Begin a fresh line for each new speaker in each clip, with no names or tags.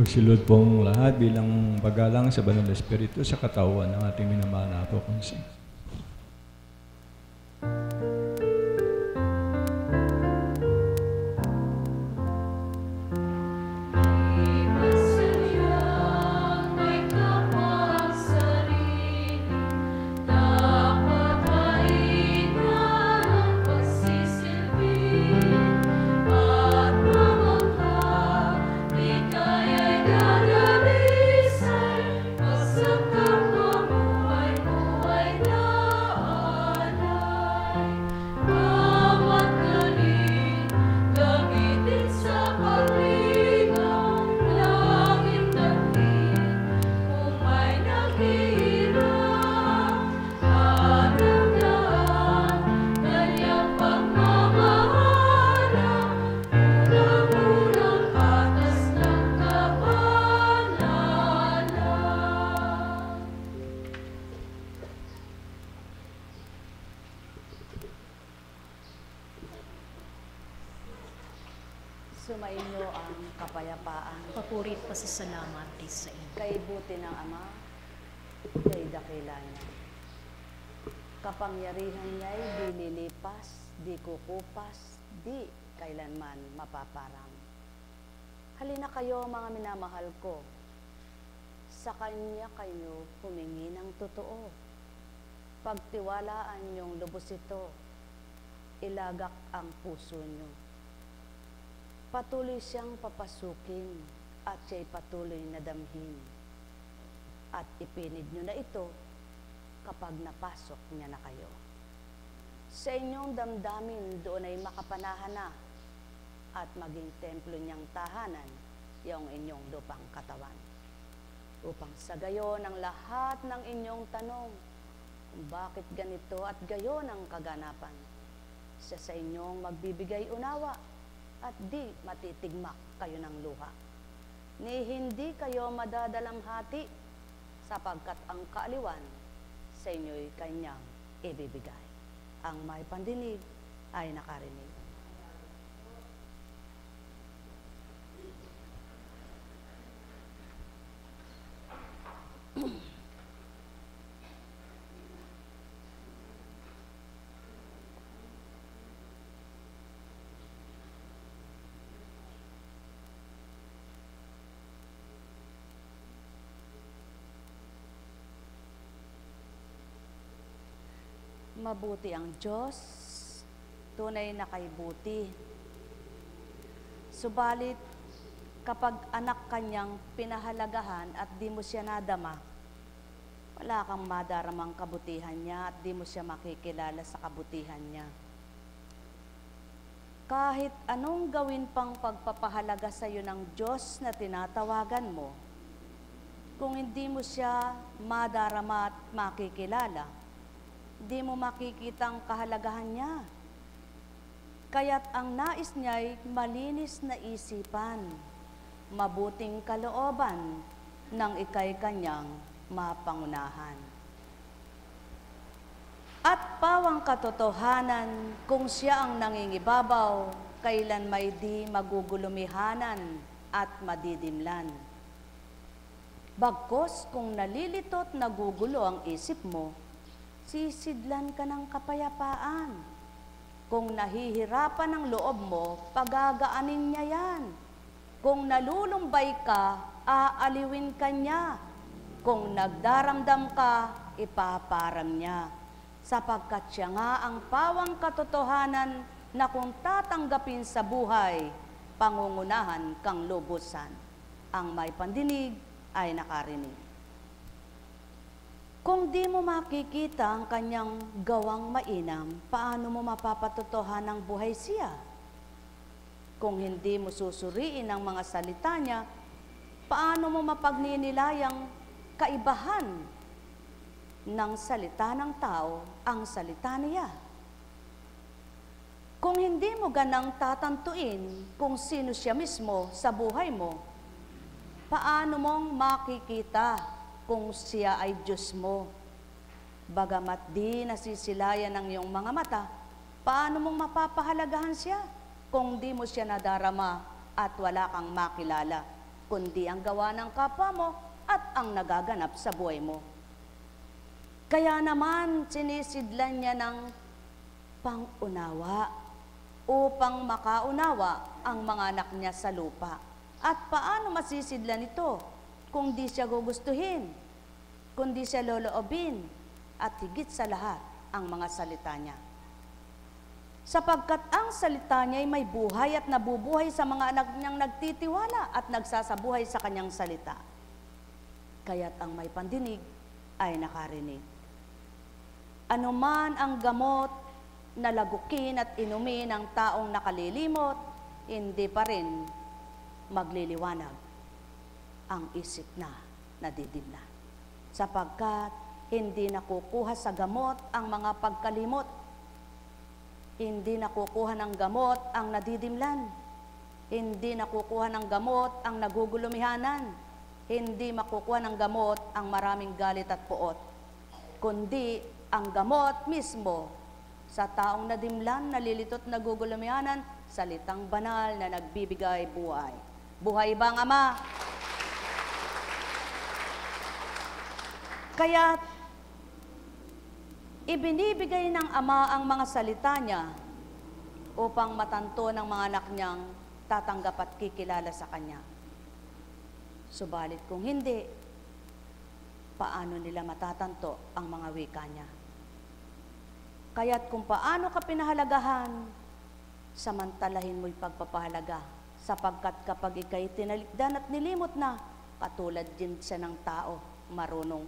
Magsilod pong lahat bilang paggalang sa Banal na Espiritu sa katawan ng ating minamahal na Apo Konsi.
Sumainyo ang kapayapaan.
Papuri at pasasalamat ay sa inyo.
Kay buti ng Ama, kay dakila niya. Kapangyarihan niya'y di lilipas, di kukupas, di kailanman mapaparang. Halina kayo mga minamahal ko, sa Kanya kayo humingi ng totoo. Pagtiwalaan niyong lubos ito, ilagak ang puso niyo. Patuloy siyang papasukin at siya'y patuloy na damhin. At ipinid nyo na ito kapag napasok niya na kayo. Sa inyong damdamin doon ay makapanahan na at maging templo niyang tahanan yung inyong lupang katawan. Upang sa gayon ang lahat ng inyong tanong kung bakit ganito at gayon ang kaganapan, siya sa inyong magbibigay unawa at di matitigmak kayo ng luha. Ni hindi kayo madadalamhati sapagkat ang kaaliwan sa inyo'y kanyang ibibigay. Ang may pandinig ay nakarinig. Mabuti ang Diyos, tunay na kay buti. Subalit, kapag anak kanyang pinahalagahan at di mo siya nadama, wala kang madaramang kabutihan niya at di mo siya makikilala sa kabutihan niya. Kahit anong gawin pang pagpapahalaga sa iyo ng Diyos na tinatawagan mo, kung hindi mo siya madarama at makikilala, di mo makikita ang kahalagahan niya. Kaya't ang nais niya'y malinis na isipan, mabuting kalooban, nang ika'y kanyang mapangunahan. At pawang katotohanan, kung siya ang nangingibabaw, kailan may di magugulumihanan at madidimlan. Bagkos kung nalilitot nagugulo ang isip mo, sisidlan ka ng kapayapaan. Kung nahihirapan ang loob mo, pagagaanin niya yan. Kung nalulumbay ka, aaliwin ka niya. Kung nagdaramdam ka, ipaparam niya. Sapagkat siya nga ang pawang katotohanan na kung tatanggapin sa buhay, pangungunahan kang lubusan. Ang may pandinig ay nakarinig. Kung di mo makikita ang kanyang gawang mainam, paano mo mapapatotohan ng buhay siya? Kung hindi mo susuriin ang mga salita niya, paano mo mapagninilayang kaibahan ng salita ng tao ang salita niya? Kung hindi mo ganang tatantuin kung sino siya mismo sa buhay mo, paano mong makikita kung siya ay Diyos mo? Bagamat di nasisilayan ng iyong mga mata, paano mong mapapahalagahan siya kung di mo siya nadarama at wala kang makilala? kundi ang gawa ng kapwa mo at ang nagaganap sa buhay mo. Kaya naman sinisidlan niya ng pangunawa upang makaunawa ang mga anak niya sa lupa. At paano masisidlan ito kung di siya gugustuhin, kundi siya loloobin, at higit sa lahat ang mga salita niya. Sapagkat ang salita niya ay may buhay at nabubuhay sa mga anak niyang nagtitiwala at nagsasabuhay sa kanyang salita. Kaya't ang may pandinig ay nakarinig. Anuman ang gamot na lagukin at inumin ng taong nakalilimot, hindi pa rin magliliwanag ang isip na nadidimla. Sapagkat hindi nakukuha sa gamot ang mga pagkalimot. Hindi nakukuha ng gamot ang nadidimlan. Hindi nakukuha ng gamot ang nagugulumihanan. Hindi makukuha ng gamot ang maraming galit at puot. Kundi ang gamot mismo sa taong nadimlan, nalilitot, nagugulumihanan, salitang banal na nagbibigay buhay. Buhay bang Ama? Kaya ibinibigay ng Ama ang mga salita niya upang matanto ng mga anak niyang tatanggap at kikilala sa Kanya. Subalit kung hindi, paano nila matatanto ang mga wika niya? Kaya't kung paano ka pinahalagahan, samantalahin mo'y pagpapahalaga, sapagkat kapag ika'y tinalikdan at nilimot na, katulad din siya ng tao, marunong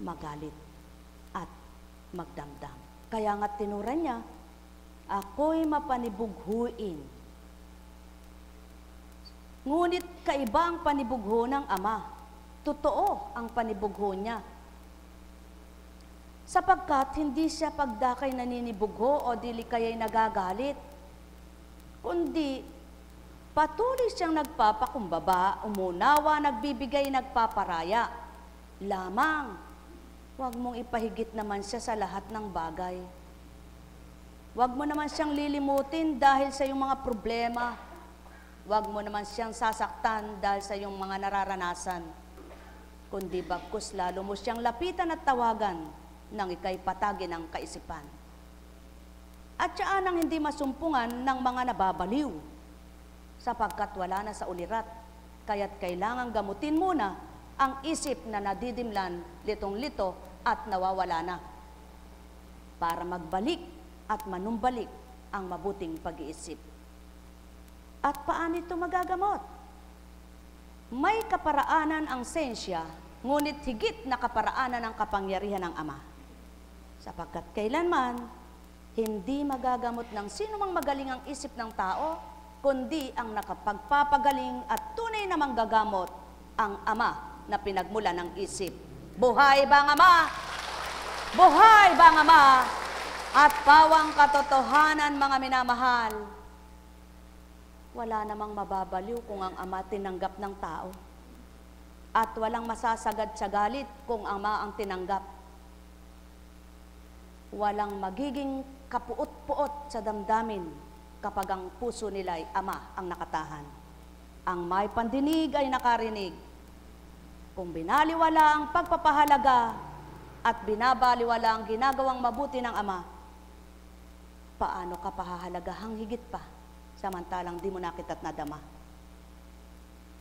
magalit at magdamdam. Kaya nga tinuran niya, ako'y mapanibughuin. Ngunit kaiba ang panibugho ng Ama. Totoo ang panibugho niya. Sapagkat hindi siya pagdakay naninibugho o dili kaya'y nagagalit, kundi patuloy siyang nagpapakumbaba, umunawa, nagbibigay, nagpaparaya. Lamang, huwag mong ipahigit naman siya sa lahat ng bagay. Huwag mo naman siyang lilimutin dahil sa iyong mga problema. Huwag mo naman siyang sasaktan dahil sa iyong mga nararanasan. Kundi bagkus lalo mo siyang lapitan at tawagan nang ika'y patagin ng kaisipan. At siyaan ang hindi masumpungan ng mga nababaliw, sapagkat wala na sa ulirat, kaya't kailangang gamutin muna ang isip na nadidimlan, litong-lito at nawawala na, para magbalik at manumbalik ang mabuting pag-iisip. At paano ito magagamot? May kaparaanan ang sensya, ngunit higit na kaparaanan ang kapangyarihan ng Ama. Sapagkat kailanman, hindi magagamot ng sino mang magaling ang isip ng tao, kundi ang nakapagpapagaling at tunay na manggagamot, ang Ama na pinagmula ng isip. Buhay bang Ama? Buhay bang Ama? At pawang katotohanan, mga minamahal, wala namang mababaliw kung ang Ama tinanggap ng tao. At walang masasagad sa galit kung Ama ang tinanggap. Walang magiging kapuot-puot sa damdamin kapag ang puso nila ay Ama ang nakatahan. Ang may pandinig ay nakarinig. Kung binaliwala ang pagpapahalaga at binabaliwala ang ginagawang mabuti ng Ama, paano ka pahahalagahang higit pa, samantalang di mo nakit at nadama?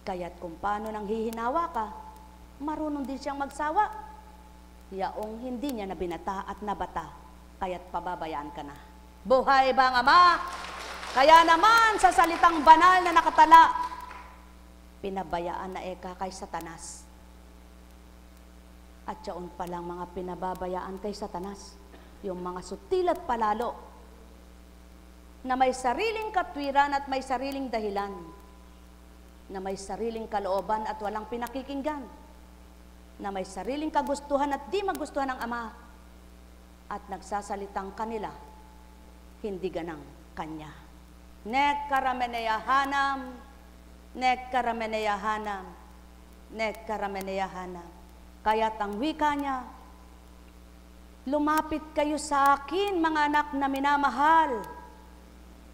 Kaya't kung paano nang hihinawa ka, marunong din siyang magsawa. Yaong hindi niya nabinata at nabata, kaya't pababayaan ka na. Buhay bang Ama? Kaya naman sa salitang banal na nakatala, pinabayaan na eka kay Satanas. At yaon palang mga pinababayaan kay Satanas, yung mga sutil at palalo, na may sariling katwiran at may sariling dahilan, na may sariling kalooban at walang pinakikinggan, na may sariling kagustuhan at di magustuhan ng Ama, at nagsasalitang kanila, hindi ganang Kanya. Nek karameneyahanam, nek karameneyahanam, nek karameneyahanam. Kaya't ang wika niya, lumapit kayo sa akin, mga anak na minamahal,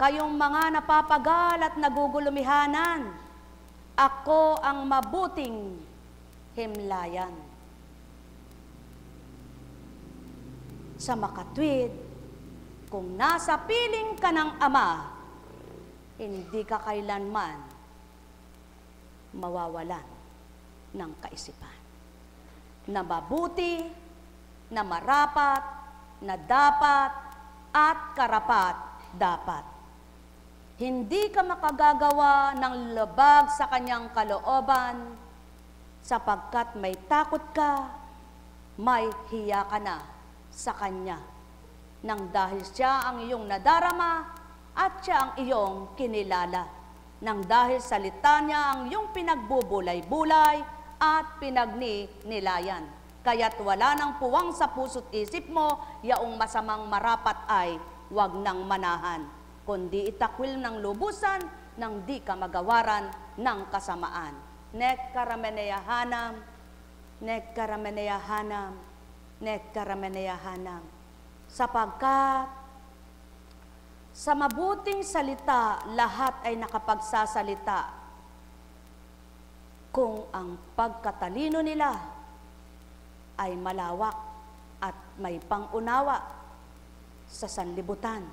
kayong mga napapagal at nagugulumihanan, Ako ang mabuting himlayan. Sa makatwid, kung nasa piling ka ng Ama, hindi ka kailanman mawawalan ng kaisipan. Na mabuti, na marapat, na dapat, at karapat dapat. Hindi ka makagagawa ng labag sa kanyang kalooban, sapagkat may takot ka, may hiya ka na sa kanya. Nang dahil siya ang iyong nadarama at siya ang iyong kinilala. Nang dahil salita niya ang iyong pinagbubulay-bulay at pinagninilayan. Kaya't wala nang puwang sa puso't isip mo, yaong masamang marapat ay wag nang manahan, kundi itakwil ng lubusan nang di ka magawaran ng kasamaan. Nek karameneyahanam, nek karameneyahanam, nek karameneyahanam. Sapagkat sa mabuting salita, lahat ay nakapagsasalita. Kung ang pagkatalino nila ay malawak at may pangunawa sa sanlibutan.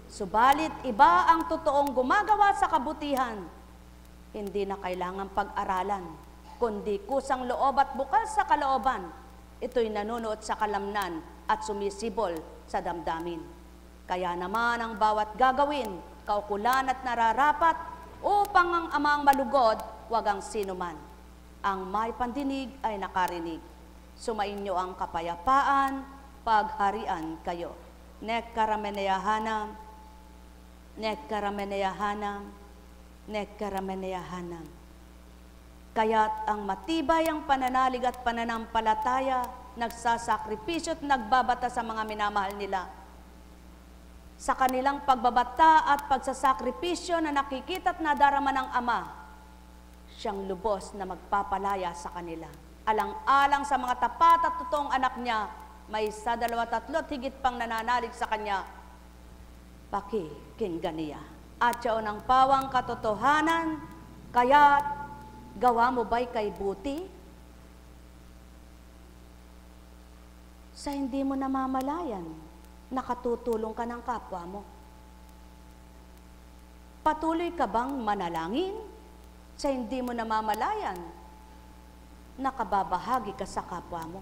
Subalit iba ang totoong gumagawa sa kabutihan, hindi na kailangan pag-aralan, kundi kusang loob at bukal sa kalooban. Ito'y nanunuot sa kalamnan at sumisibol sa damdamin. Kaya naman ang bawat gagawin, kaukulan at nararapat upang ang Amang malugod, wag ang sinuman. Ang may pandinig ay nakarinig. Sumainyo ang kapayapaan, pagharian kayo. Nek karameneyahanam, nek karameneyahanam, nek karameneyahanam. Kaya't ang matibay ang pananalig at pananampalataya, nagsasakripisyo at nagbabata sa mga minamahal nila. Sa kanilang pagbabata at pagsasakripisyo na nakikita at nadarama ng Ama, siyang lubos na magpapalaya sa kanila. Alang-alang sa mga tapat at totoong anak niya, may 1, 2, 3 higit pang nananalig sa kanya. Pakikinggan niya. At siya ng pawang katotohanan, kaya't gawa mo ba'y kay buti? Sa hindi mo namamalayan, nakatutulong ka ng kapwa mo. Patuloy ka bang manalangin? Sa hindi mo namamalayan, nakababahagi ka sa kapwa mo.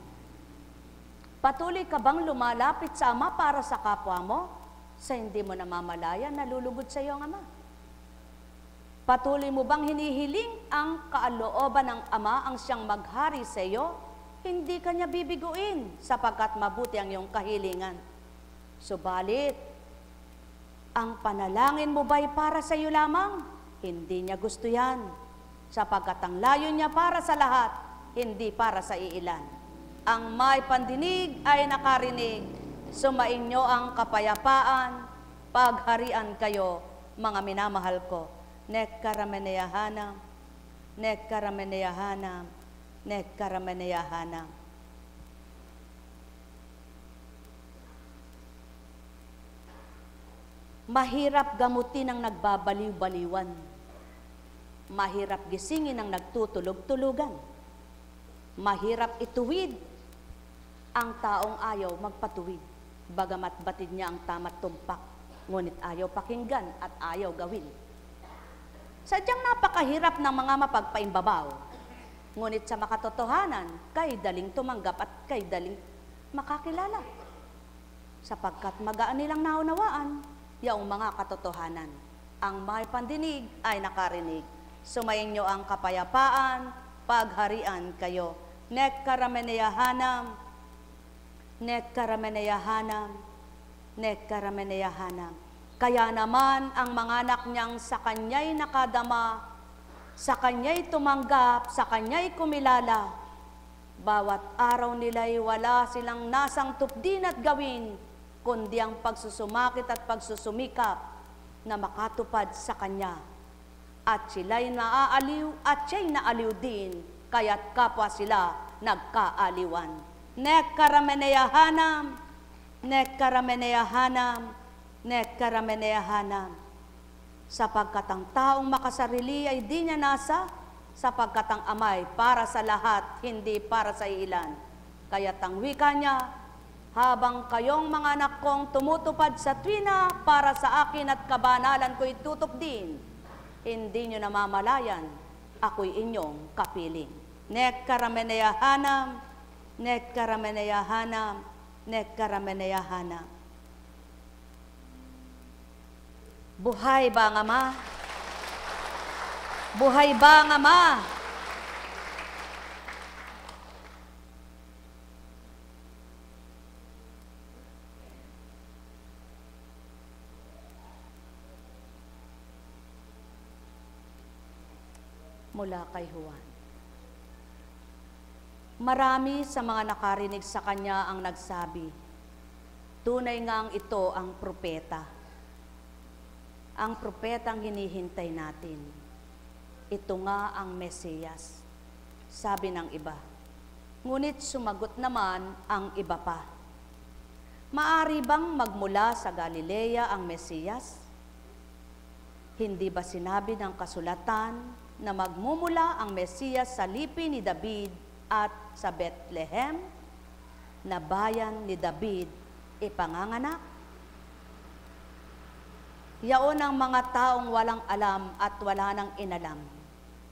Patuloy ka bang lumalapit sa Ama para sa kapwa mo? Sa hindi mo namamalayan, nalulugod sa iyo ang Ama. Patuloy mo bang hinihiling ang kaalooban ng Ama ang siyang maghari sa iyo? Hindi ka niya bibiguin sapagkat mabuti ang iyong kahilingan. Subalit, ang panalangin mo ba'y para sa iyo lamang? Hindi niya gusto yan, sapagkat ang layo niya para sa lahat, hindi para sa iilan. Ang may pandinig ay nakarinig, sumainyo ang kapayapaan, pagharian kayo, mga minamahal ko. Nek karameneyahanam, nek karameneyahanam, nek karameneyahanam. Mahirap gamutin ang nagbabaliw-baliwan. Mahirap gisingin ang nagtutulog-tulugan. Mahirap ituwid ang taong ayaw magpatuwid. Bagamat batid niya ang tama't tumpak, ngunit ayaw pakinggan at ayaw gawin. Sadyang napakahirap ng mga mapagpaimbabaw. Ngunit sa makatotohanan, kay daling tumanggap at kay daling makakilala. Sapagkat magaan nilang naunawaan, yaong mga katotohanan. Ang may pandinig ay nakarinig. Sumayin niyo ang kapayapaan, pagharian kayo. Nek karameneyahanam, nek karameneyahanam, nek karameneyahanam. Kaya naman ang mga anak niyang sa kanya'y nakadama, sa kanya'y tumanggap, sa kanya'y kumilala. Bawat araw nila'y wala silang nasang tupdin at gawin, kundi ang pagsusumakit at pagsusumikap na makatupad sa Kanya. At sila'y naaaliw at siya'y naaliw din, kaya't kapwa sila nagkaaliwan. Nek karameneyahanam, nek karameneyahanam, nek karameneyahanam. sapagkat ang taong makasarili ay di niya nasa, sapagkat ang amay para sa lahat, hindi para sa ilan. Kaya't ang wika niya, habang kayong mga anak kong tumutupad sa tuwina para sa akin at kabanalan ko'y tutok din, hindi nyo namamalayan, ako'y inyong kapiling. Nek karameneyahanam, nek karameneyahanam, nek karameneyahanam. Buhay ba ang Ama? Buhay ba ang Ama? Mula kay Juan. Marami sa mga nakarinig sa kanya ang nagsabi, tunay ngang ito ang propeta. Ang propetang hinihintay natin. Ito nga ang Mesiyas, sabi ng iba. Ngunit sumagot naman ang iba pa. Maari bang magmula sa Galilea ang Mesiyas? Hindi ba sinabi ng kasulatan na magmumula ang Mesiyas sa lipi ni David at sa Bethlehem, na bayan ni David ipanganganak? Yaon ang mga taong walang alam at wala nang inalam,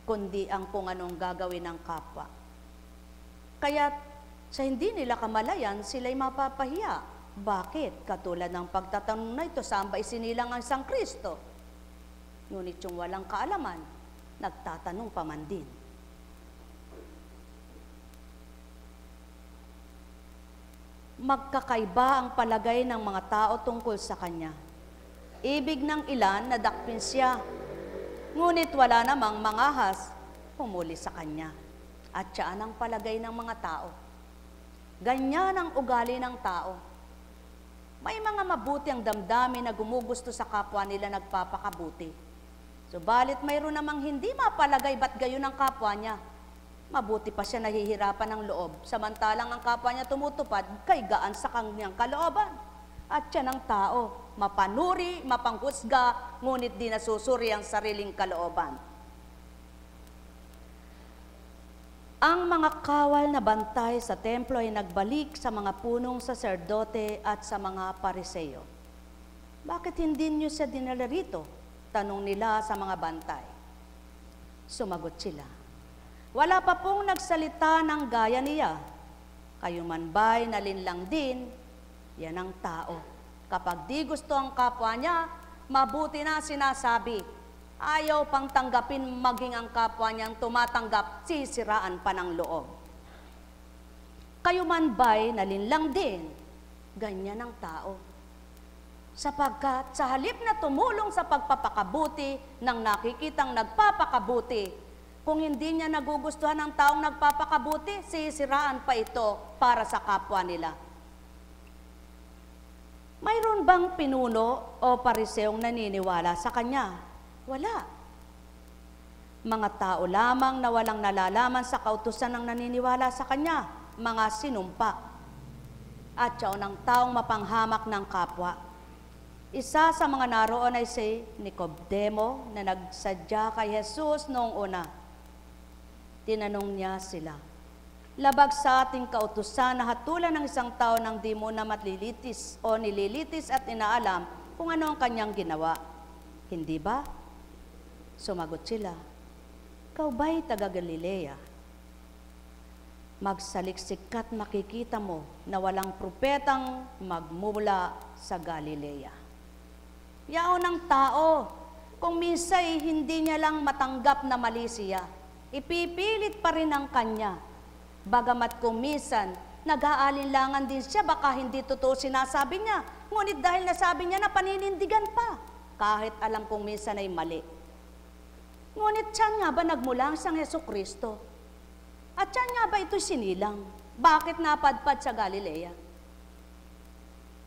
kundi ang kung anong gagawin ng kapwa. Kaya't sa hindi nila kamalayan, sila'y mapapahiya. Bakit? Katulad ng pagtatanong na ito, saan ba isinilang ang Sang Kristo? Ngunit yung walang kaalaman, nagtatanong pa man din. Magkakaiba ang palagay ng mga tao tungkol sa Kanya. Ibig ng ilan na dakpin siya, ngunit wala namang mangahas humuli sa Kanya. At siyaan ang palagay ng mga tao. Ganyan ang ugali ng tao. May mga mabuti ang damdamin na gumugusto sa kapwa nila nagpapakabuti. Subalit mayroon namang hindi mapalagay ba't gayon ang kapwa niya. Mabuti pa siya nahihirapan ng loob, samantalang ang kapwa niya tumutupad kay gaan sa kanyang kalooban. At siya ng tao, mapanuri, mapanghusga, ngunit di nasusuri ang sariling kalooban. Ang mga kawal na bantay sa templo ay nagbalik sa mga punong saserdote at sa mga pariseyo. Bakit hindi niyo siya dinala rito? Tanong nila sa mga bantay. Sumagot sila, wala pa pong nagsalita ng gaya niya. Kayo man ba'y nalinlang din? Yan ang tao. Kapag di gusto ang kapwa niya, mabuti na sinasabi. Ayaw pang tanggapin maging ang kapwa niyang tumatanggap, sisiraan pa ng loob. Kayo man ba'y nalinlang din? Ganyan ang tao. Sapagkat sa halip na tumulong sa pagpapakabuti ng nakikitang nagpapakabuti, kung hindi niya nagugustuhan ng taong nagpapakabuti, sisiraan pa ito para sa kapwa nila. Mayroon bang pinuno o pariseong naniniwala sa kanya? Wala. Mga tao lamang na walang nalalaman sa kautusan ng naniniwala sa kanya, mga sinumpa. At siyaon ang taong mapanghamak ng kapwa. Isa sa mga naroon ay si Nicodemo na nagsadya kay Jesus noong una. Tinanong niya sila, labag sa ating kautusan na hatulan ng isang tao ng di mo na matlilitis o nililitis at inaalam kung ano ang kanyang ginawa. Hindi ba? Sumagot sila, ikaw ba'y taga Galilea? Magsaliksik at makikita mo na walang propetang magmula sa Galilea. Yaon ng tao, kung minsay hindi niya lang matanggap na mali siya, ipipilit pa rin ang kanya. Bagamat kung minsan, nag-aalinlangan din siya, baka hindi totoo sinasabi niya. Ngunit dahil nasabi niya na paninindigan pa, kahit alam kong minsan ay mali. Ngunit siya nga ba nagmula ang Sang Jesucristo? At siya nga ba ito sinilang? Bakit napadpad sa Galilea?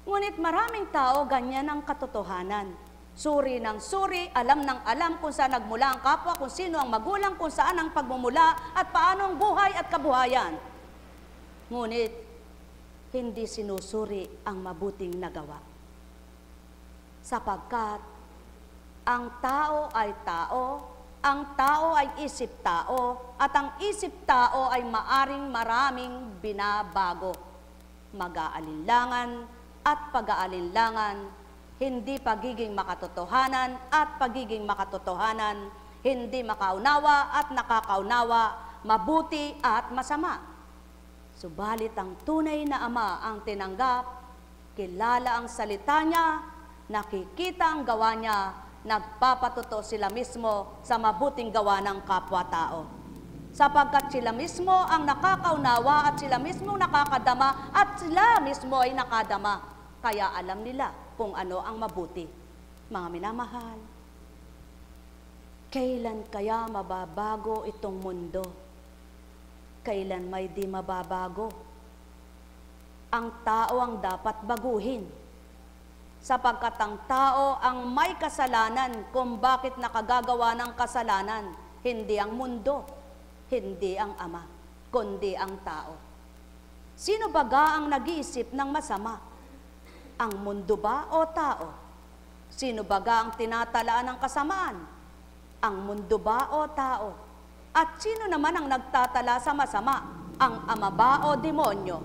Ngunit maraming tao ganyan ang katotohanan. Suri ng suri, alam ng alam kung saan nagmula ang kapwa, kung sino ang magulang, kung saan ang pagmumula, at paano ang buhay at kabuhayan. Ngunit, hindi sinusuri ang mabuting nagawa. Sapagkat, Ang tao ay isip tao, at ang isip tao ay maaring maraming binabago. Mag-aalinlangan at pag-aalinlangan, hindi pagiging makatotohanan at pagiging makatotohanan, hindi makaunawa at nakakaunawa, mabuti at masama. Subalit ang tunay na Ama ang tinanggap, kilala ang salita niya, nakikita ang gawa niya, nagpapatuto sila mismo sa mabuting gawa ng kapwa-tao. Sapagkat sila mismo ang nakakaunawa at sila mismo nakakadama at sila mismo ay nakadama. Kaya alam nila kung ano ang mabuti. Mga minamahal, kailan kaya mababago itong mundo? Kailan may di mababago? Ang tao ang dapat baguhin. Sapagkat ang tao ang may kasalanan kung bakit nakagagawa ng kasalanan, hindi ang mundo, hindi ang Ama, kundi ang tao. Sino baga ang nag-iisip ng masama? Ang mundo ba o tao? Sino baga ang tinatalaan ng kasamaan? Ang mundo ba o tao? At sino naman ang nagtatala sa masama? Ang Ama ba o demonyo?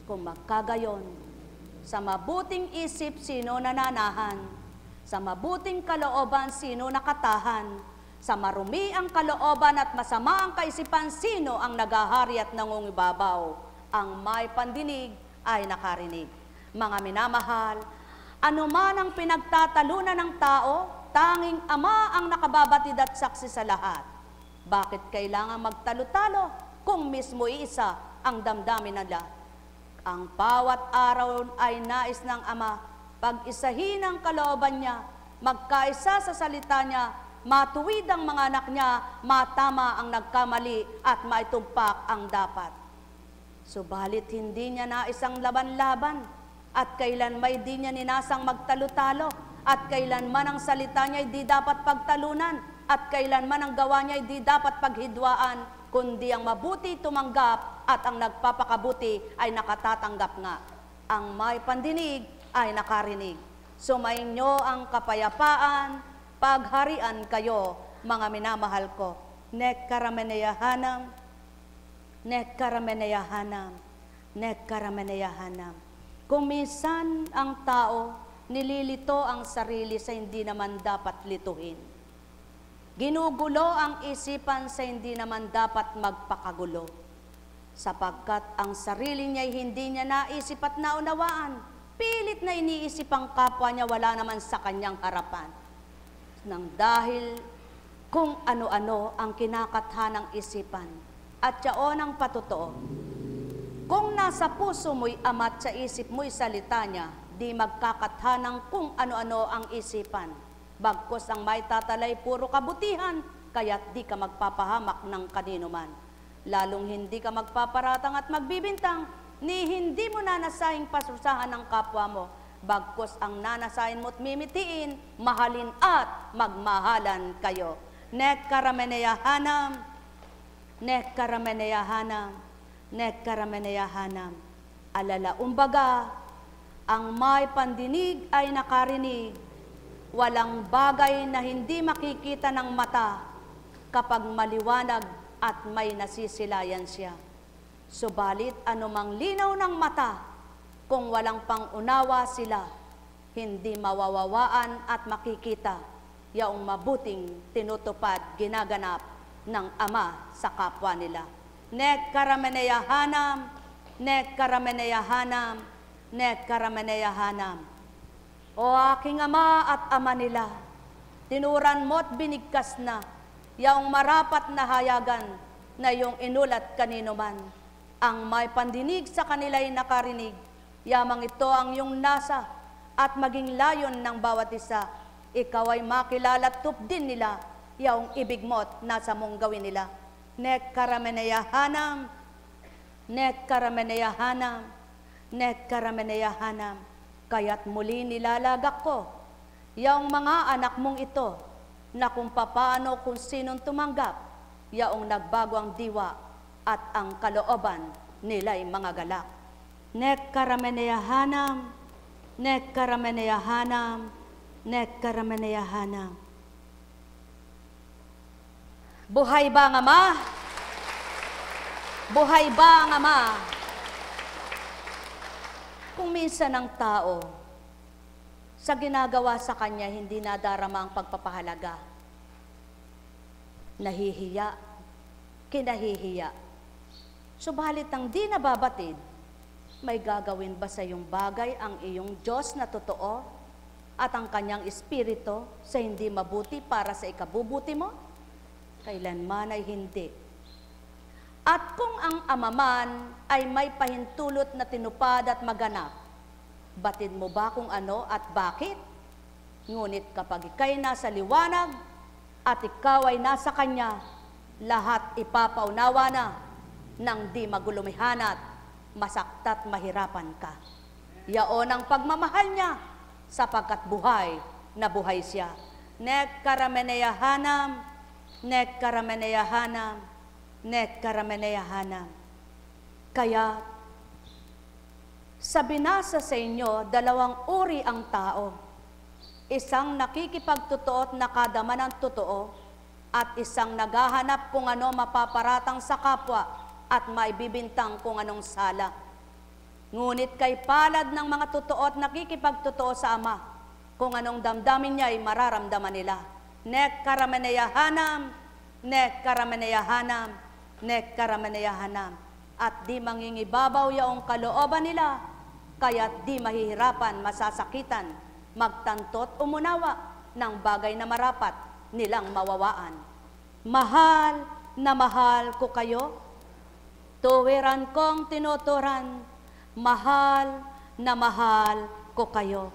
Kung magkagayon, sa mabuting isip, sino nananahan? Sa mabuting kalooban, sino nakatahan? Sa marumi ang kalooban at masama ang kaisipan, sino ang nagahari at nangungibabaw? Ang may pandinig ay nakarinig. Mga minamahal, anuman ang pinagtatalunan ng tao, tanging Ama ang nakababatid at saksi sa lahat. Bakit kailangan magtalo-talo kung mismo isa ang damdamin nila? Ang bawat araw ay nais ng Ama, pag-isahin ang kalooban niya, magkaisa sa salita niya, matuwid ang mga anak niya, matama ang nagkamali at maitugpak ang dapat. Subalit hindi niya nais ang laban-laban, at kailan may di niya ninasang magtalo-talo, at kailanman ang salita niya ay di dapat pagtalunan, at kailanman ang gawa niya ay di dapat paghidwaan, kundi ang mabuti tumanggap at ang nagpapakabuti ay nakatatanggap nga. Ang may pandinig ay nakarinig. Sumainyo ang kapayapaan, pagharian kayo, mga minamahal ko. Nek karameneyahanam, nek karameneyahanam, nek karameneyahanam. Kung minsan ang tao nililito ang sarili sa hindi naman dapat lituhin. Ginugulo ang isipan sa hindi naman dapat magpakagulo, sapagkat ang sarili niya ay hindi niya naisip at naunawaan. Pilit na iniisip ang kapwa niya, wala naman sa kanyang harapan. Nang dahil kung ano-ano ang kinakathanang isipan at yaon ang patotoo. Kung nasa puso mo'y Ama at sa isip mo'y salita niya, di magkakathanang kung ano-ano ang isipan. Bagkos ang may tatalay puro kabutihan, kaya't di ka magpapahamak ng kanino man. Lalong hindi ka magpaparatang at magbibintang, ni hindi mo nanasahing pasusahan ng kapwa mo. Bagkos ang nanasahin mo't mimitiin, mahalin at magmahalan kayo. Nek karameneyahanam, nek karameneyahanam, nek karameneyahanam. Alala umbaga, ang may pandinig ay nakarinig. Walang bagay na hindi makikita ng mata kapag maliwanag at may nasisilayan siya. Subalit anumang linaw ng mata, kung walang pangunawa sila, hindi mawawawaan at makikita yaong mabuting tinutupad, ginaganap ng Ama sa kapwa nila. Nek karameneyahanam, nek karameneyahanam, nek karameneyahanam. O aking Ama at Ama nila, tinuran mo't binigkas na, yaong marapat na hayagan na iyong inulat kanino man. Ang may pandinig sa kanila'y nakarinig, yamang ito ang iyong nasa at maging layon ng bawat isa. Ikaw ay makilala at tupdin nila, yaong ibig mo't nasa mong gawin nila. Nek karameneyahanam, nek karameneyahanam, nek karameneyahanam. Kaya't muli nilalagak ko, yaong mga anak mong ito, na kung papaano kung sinong tumanggap, yaong nagbago ang diwa at ang kalooban nila'y mga galak. Nek karameneyahanam, nek karameneyahanam, nek karameneyahanam. Buhay ba ang Ama? Buhay ba ang Ama? Kung minsan ang tao, sa ginagawa sa kanya, hindi nadarama ang pagpapahalaga. Nahihiya, kinahihiya. Subalit ang di nababatid, may gagawin ba sa iyong bagay ang iyong Diyos na totoo at ang kanyang espiritu sa hindi mabuti para sa ikabubuti mo? Kailanman ay hindi. At kung ang Ama man ay may pahintulot na tinupad at maganap, batid mo ba kung ano at bakit? Ngunit kapag ika'y nasa liwanag at ikaw ay nasa Kanya, lahat ipapaunawa na nang di magulumihanat, masakta't mahirapan ka. Yaon ang pagmamahal niya, sapagkat buhay na buhay siya. Nek karameneyahanam, nek karameneyahanam, nek karameneyahanam. Kaya, sa binasa sa inyo, dalawang uri ang tao. Isang nakikipagtotoo at nakadama ng totoo, at isang naghahanap kung ano mapaparatang sa kapwa at maibibintang kung anong sala. Ngunit kay palad ng mga totoo at nakikipagtotoo sa Ama, kung anong damdamin niya ay mararamdaman nila. Nek karameneyahanam, nek karameneyahanam, nek karameneyahanam. At di mangingibabaw yaong kalooban nila, kaya't di mahihirapan, masasakitan, magtantot umunawa ng bagay na marapat nilang mawawaan. Mahal na mahal ko kayo, tuwiran kong tinuturan, mahal na mahal ko kayo.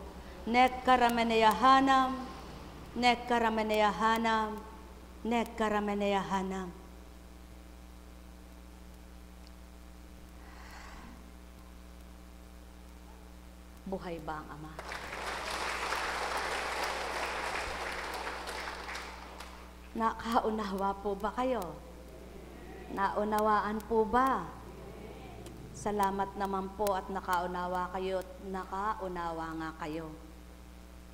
Nek karameneyahanam, nek karameneyahanam, nek karameneyahanam. Buhay ba ang Ama? Nakaunawa po ba kayo? Naunawaan po ba? Salamat naman po at nakaunawa kayo at nakaunawa nga kayo.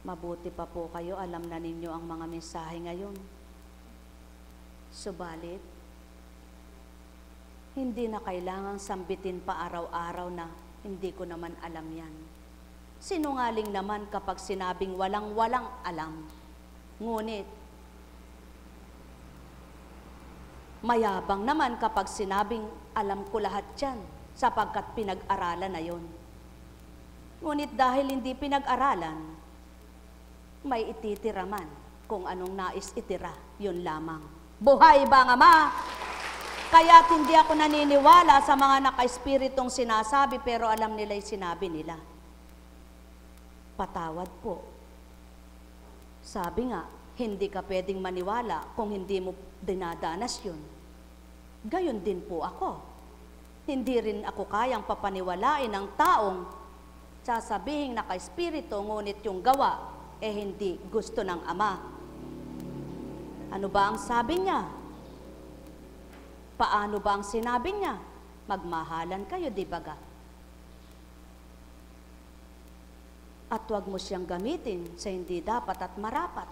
Mabuti pa po kayo, alam na ninyo ang mga mensahe ngayon. Subalit, hindi na kailangang sambitin pa araw-araw na hindi ko naman alam yan. Sinungaling naman kapag sinabing walang-walang alam. Ngunit, mayabang naman kapag sinabing alam ko lahat yan, sapagkat pinag-aralan na yon. Ngunit dahil hindi pinag-aralan, may ititira man kung anong nais itira, yun lamang. Buhay ba ang Ama? Kaya't hindi ako naniniwala sa mga naka-espiritong sinasabi, pero alam nila'y sinabi nila. Patawad po. Sabi nga, hindi ka pwedeng maniwala kung hindi mo dinadanas yun. Gayon din po ako. Hindi rin ako kayang papaniwalain ng taong sasabihing naka-espiritu, ngunit yung gawa, hindi gusto ng Ama. Ano ba ang sabi niya? Paano ba ang sinabi niya? Magmahalan kayo, di ba ga? At huwag mo siyang gamitin sa hindi dapat at marapat.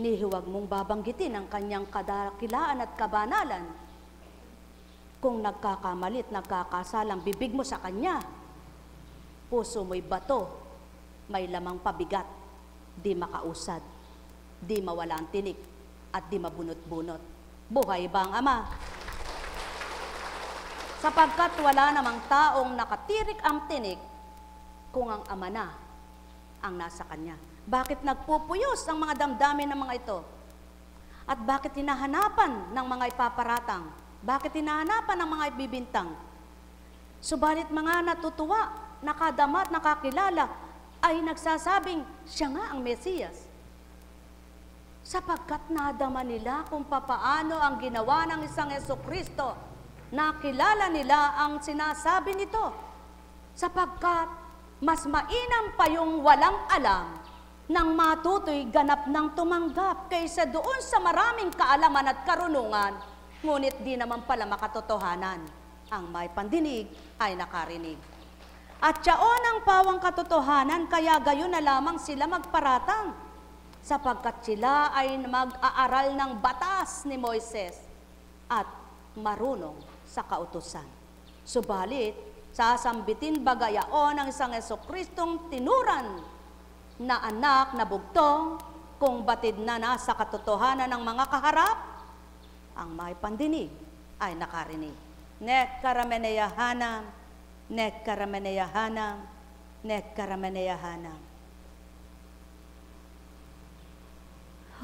Ni huwag mong babanggitin ang kanyang kadakilaan at kabanalan. Kung nagkakamalit, nagkakasalang bibig mo sa kanya, puso mo'y bato, may lamang pabigat, di makausad, di mawala ang tinik, at di mabunot-bunot. Buhay ba ang Ama? Sapagkat wala namang taong nakatirik ang tinik kung ang Ama na ang nasa kanya. Bakit nagpupuyos ang mga damdamin ng mga ito? At bakit hinahanapan ng mga ipaparatang? Bakit hinahanapan ng mga ibibintang? Subalit mga natutuwa, nakadama at nakakilala ay nagsasabing siya nga ang Mesiyas. Sapagkat nadama nila kung papaano ang ginawa ng isang Jesucristo. Nakilala nila ang sinasabi nito. Sapagkat mas mainam pa yung walang alam nang matuto'y ganap ng tumanggap kaysa doon sa maraming kaalaman at karunungan, ngunit di naman pala makatotohanan. Ang may pandinig ay nakarinig. At yaon ang pawang katotohanan, kaya gayon na lamang sila magparatang, sapagkat sila ay mag-aaral ng batas ni Moises at marunong sa kautusan. Subalit, sasambitin bagayaon ang isang Jesucristong tinuran na anak na bugtong, kung batid na nasa katotohanan ng mga kaharap, ang may pandinig ay nakarinig. Nek karameneyahanam, nek karameneyahanam, nek karameneyahanam.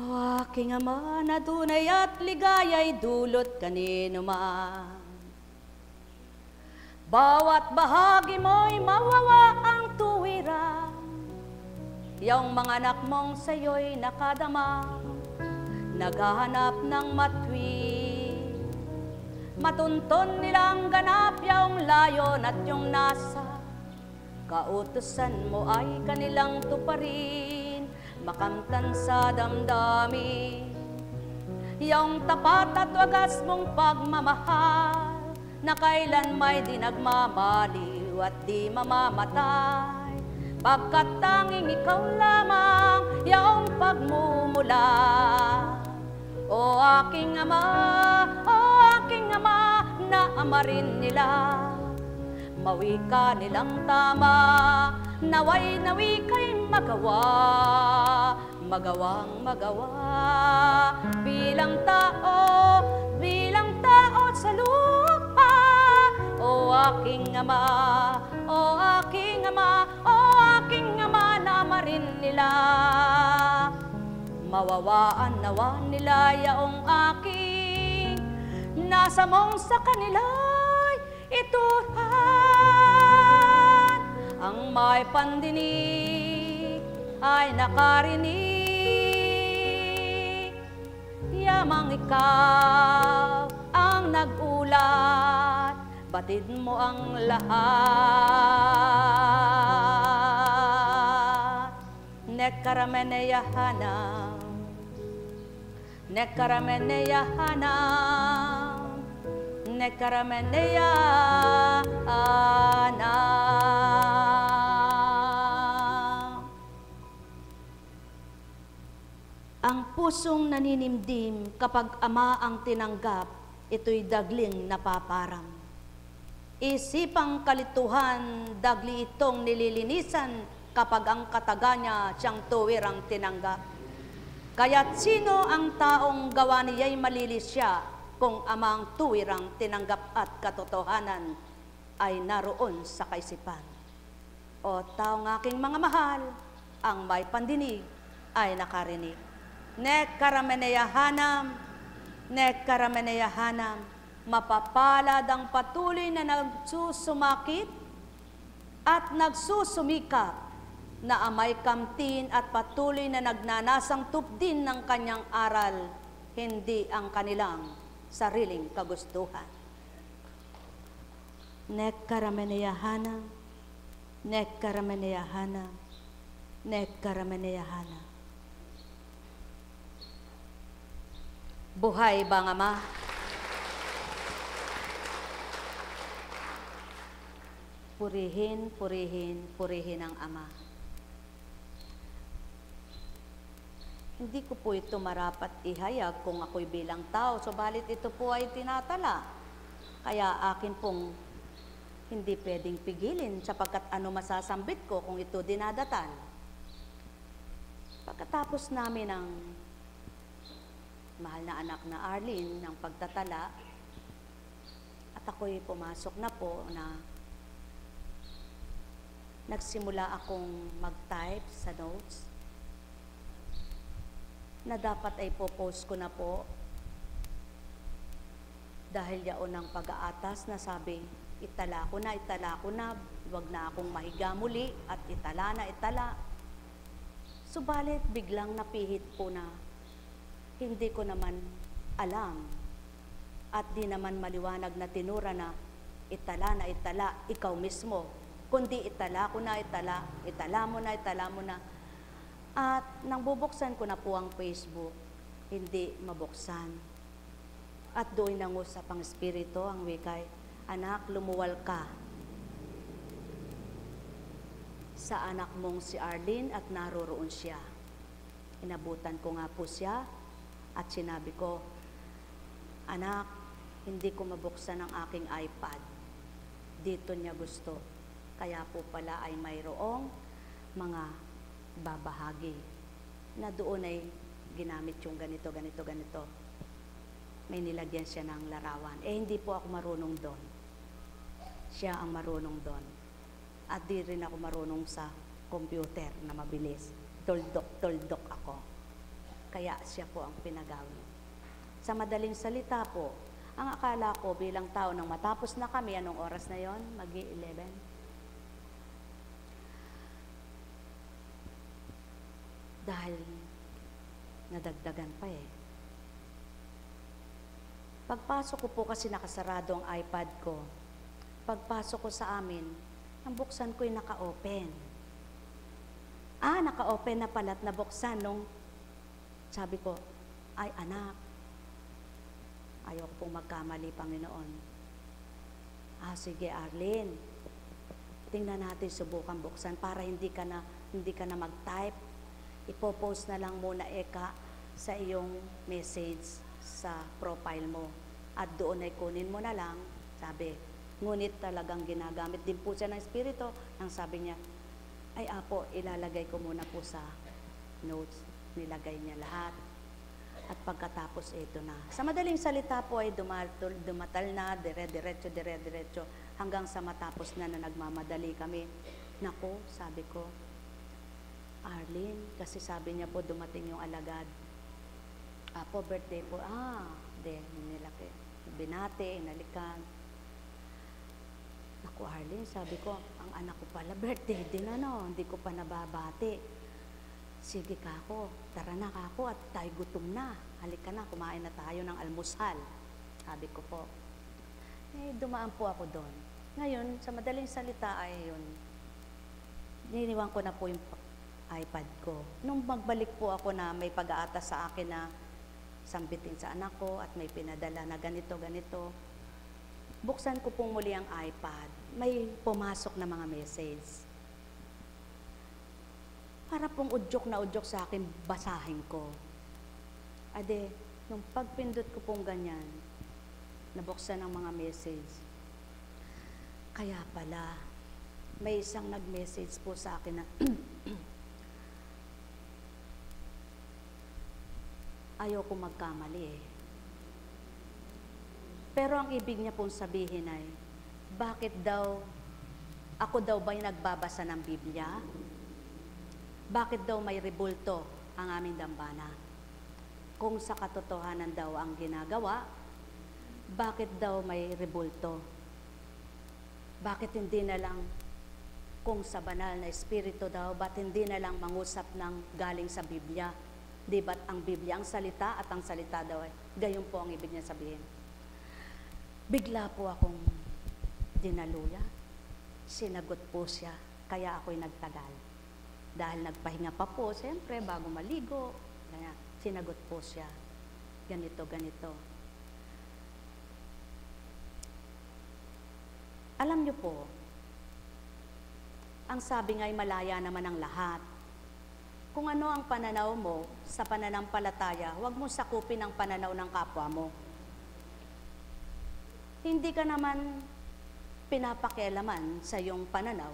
O aking Ama na tunay at ligaya'y dulot kanino man. Bawat bahagi mo'y mawawa ang tuwiran. Yung mga anak mong sa'yo'y nakadama, naghahanap ng matwid. Matunton nilang ganap yung layon at yung nasa kautusan mo ay kanilang tuparin, makamtan sa damdamin. Yung tapat at wagas mong pagmamahal, na kailan may di nagmamaliw at di mamamatay. Pagkat tanging ikaw lamang yung pagmumula. O aking Ama, na ama rin nila. Mawika nilang tama, naway kay magawa. Magawang magawa bilang tao sa lupa. O aking Ama, na ama rin nila. Mawawaan nawa nila yaong aking nasa mong sa kanila'y ituhan. Ang may pandinig ay nakarinig. Yamang ikaw ang nag-ulat, batid mo ang lahat. Nekarameneyahanam, nekarameneyahanam, nekarameneyahanam. Ang pusong naninimdim kapag Ama ang tinanggap, ito'y dagling napaparang. Isipang kalituhan, dagli itong nililinisan kapag ang kataga niya siyang tuwirang tinanggap. Kaya't sino ang taong gawa niya'y malilis siya kung Ama ang tuwirang tinanggap at katotohanan ay naroon sa kaisipan. O taong aking mga mahal, ang may pandinig ay nakarinig. Nek karameneyahanam, nek karameneyahanam, mapapalad ang patuloy na nagsusumakit at nagsusumikap na amay kamtin at patuloy na nagnanasang tupdin ng kanyang aral, hindi ang kanilang sariling kagustuhan. Nek karameneyahanam, nek karameneyahanam, nek karameneyahanam. Buhay bang Ama? Purihin, purihin, purihin ang Ama. Hindi ko po ito marapat ihayag kung ako'y bilang tao, subalit ito po ay tinatala. Kaya akin pong hindi pwedeng pigilin sapagkat ano masasambit ko kung ito dinadatan. Pagkatapos namin ang mahal na anak na Arlene ng pagtatala, at ako'y pumasok na po na nagsimula akong mag-type sa notes na dapat ay po-post ko na po dahil yaon ang pag-aatas na sabi, itala ko na, wag na akong mahiga muli at itala. Subalit biglang napihit po na hindi ko naman alam at di naman maliwanag na tinura na itala, ikaw mismo. Kundi itala ko na, itala mo na. At nang bubuksan ko na po ang Facebook, hindi mabuksan. At doon nangusap ang Espiritu, ang wikay, anak, lumuwal ka. sa anak mong si Arlene at naroroon siya. Inabutan ko nga po siya at sinabi ko, anak, hindi ko mabuksan ang aking iPad. Dito niya gusto. Kaya po pala ay mayroong mga babahagi na doon ay ginamit yung ganito, ganito, ganito. May nilagyan siya ng larawan. Hindi po ako marunong doon. Siya ang marunong doon. At di rin ako marunong sa computer na mabilis. Tuldok ako. Kaya siya po ang pinagawin. Sa madaling salita po, ang akala ko bilang tao nang matapos na kami, anong oras na yon? Mag-11. Dahil nadagdagan pa eh. Pagpasok ko po kasi nakasarado ang iPad ko. Pagpasok ko sa amin, ang buksan ko ay naka-open. Naka-open na pala at nabuksan nung sabi ko, ay anak, ayaw ko pong magkamali, Panginoon. Sige Arlene, tingnan natin, subukan buksan para hindi ka na mag-type. Ipopost na lang muna sa iyong message sa profile mo. At doon ay kunin mo na lang, sabi. Ngunit talagang ginagamit din po siya ng Espiritu. Ang sabi niya, ay apo, ilalagay ko muna po sa notes. Nilagay niya lahat. At pagkatapos ito na. Sa madaling salita po ay dumatal na, dire-diretso, hanggang sa matapos na nagmamadali kami. Naku, sabi ko, Arlene, kasi sabi niya po dumating yung alagad. Apo, birthday po. Nilaki. Binati, inalikan. Naku, Arlene, sabi ko, ang anak ko pala, birthday din hindi ko pa nababati. Sige kako, tara na kako at tayo gutom na. Halika na, kumain na tayo ng almusal. Sabi ko po. Dumaan po ako doon. Ngayon, sa madaling salita ay yun. Niniwan ko na po yung iPad ko. Nung magbalik po ako na may pag-aatas sa akin na sambitin sa anak ko at may pinadala na ganito, buksan ko pong muli ang iPad. May pumasok na mga message. Para pong udyok na udyok sa akin, basahin ko. Nung pagpindot ko pong ganyan, nabuksan ang mga message. Kaya pala, may isang nag-message po sa akin na, ayaw ko magkamali eh. Pero ang ibig niya pong sabihin ay, bakit daw, ako daw ba'y nagbabasa ng Biblia? Bakit daw may rebulto ang aming dambana? Kung sa katotohanan daw ang ginagawa, bakit daw may rebulto? Bakit hindi na lang, kung sa banal na espiritu daw, ba't hindi na lang mangusap ng galing sa Biblia? Di ba't ang Biblia ang salita at ang salita daw ay, gayon po ang ibig niya sabihin. Bigla po akong dinaluya. Sinagot po siya, kaya ako'y nagtagal. Dahil nagpahinga pa po, siyempre, bago maligo. Kaya sinagot po siya, ganito. Alam niyo po, ang sabi nga'y malaya naman ang lahat. Kung ano ang pananaw mo sa pananampalataya, huwag mo sakupin ang pananaw ng kapwa mo. Hindi ka naman pinapakialaman sa iyong pananaw,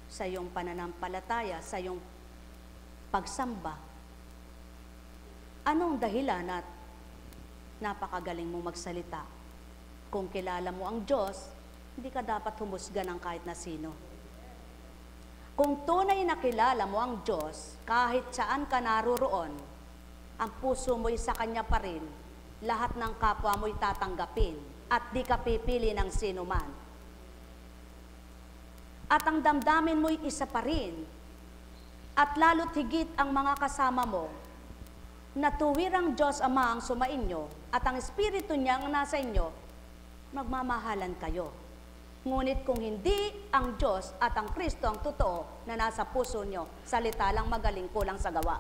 sa iyong pananampalataya, sa iyong pagsamba. Anong dahilan at napakagaling mong magsalita? Kung kilala mo ang Diyos, hindi ka dapat humusga ng kahit na sino. Kung tunay na kilala mo ang Diyos, kahit saan ka naroroon, ang puso mo'y sa Kanya pa rin, lahat ng kapwa mo'y tatanggapin, at di ka pipili ng sino man. At ang damdamin mo'y isa pa rin, at lalo't higit ang mga kasama mo, na tuwirang Diyos Ama ang sumainyo, at ang Espiritu niya ang nasa inyo, magmamahalan kayo. Ngunit kung hindi ang Diyos at ang Kristo ang totoo na nasa puso nyo, salita lang magaling, kulang sa gawa.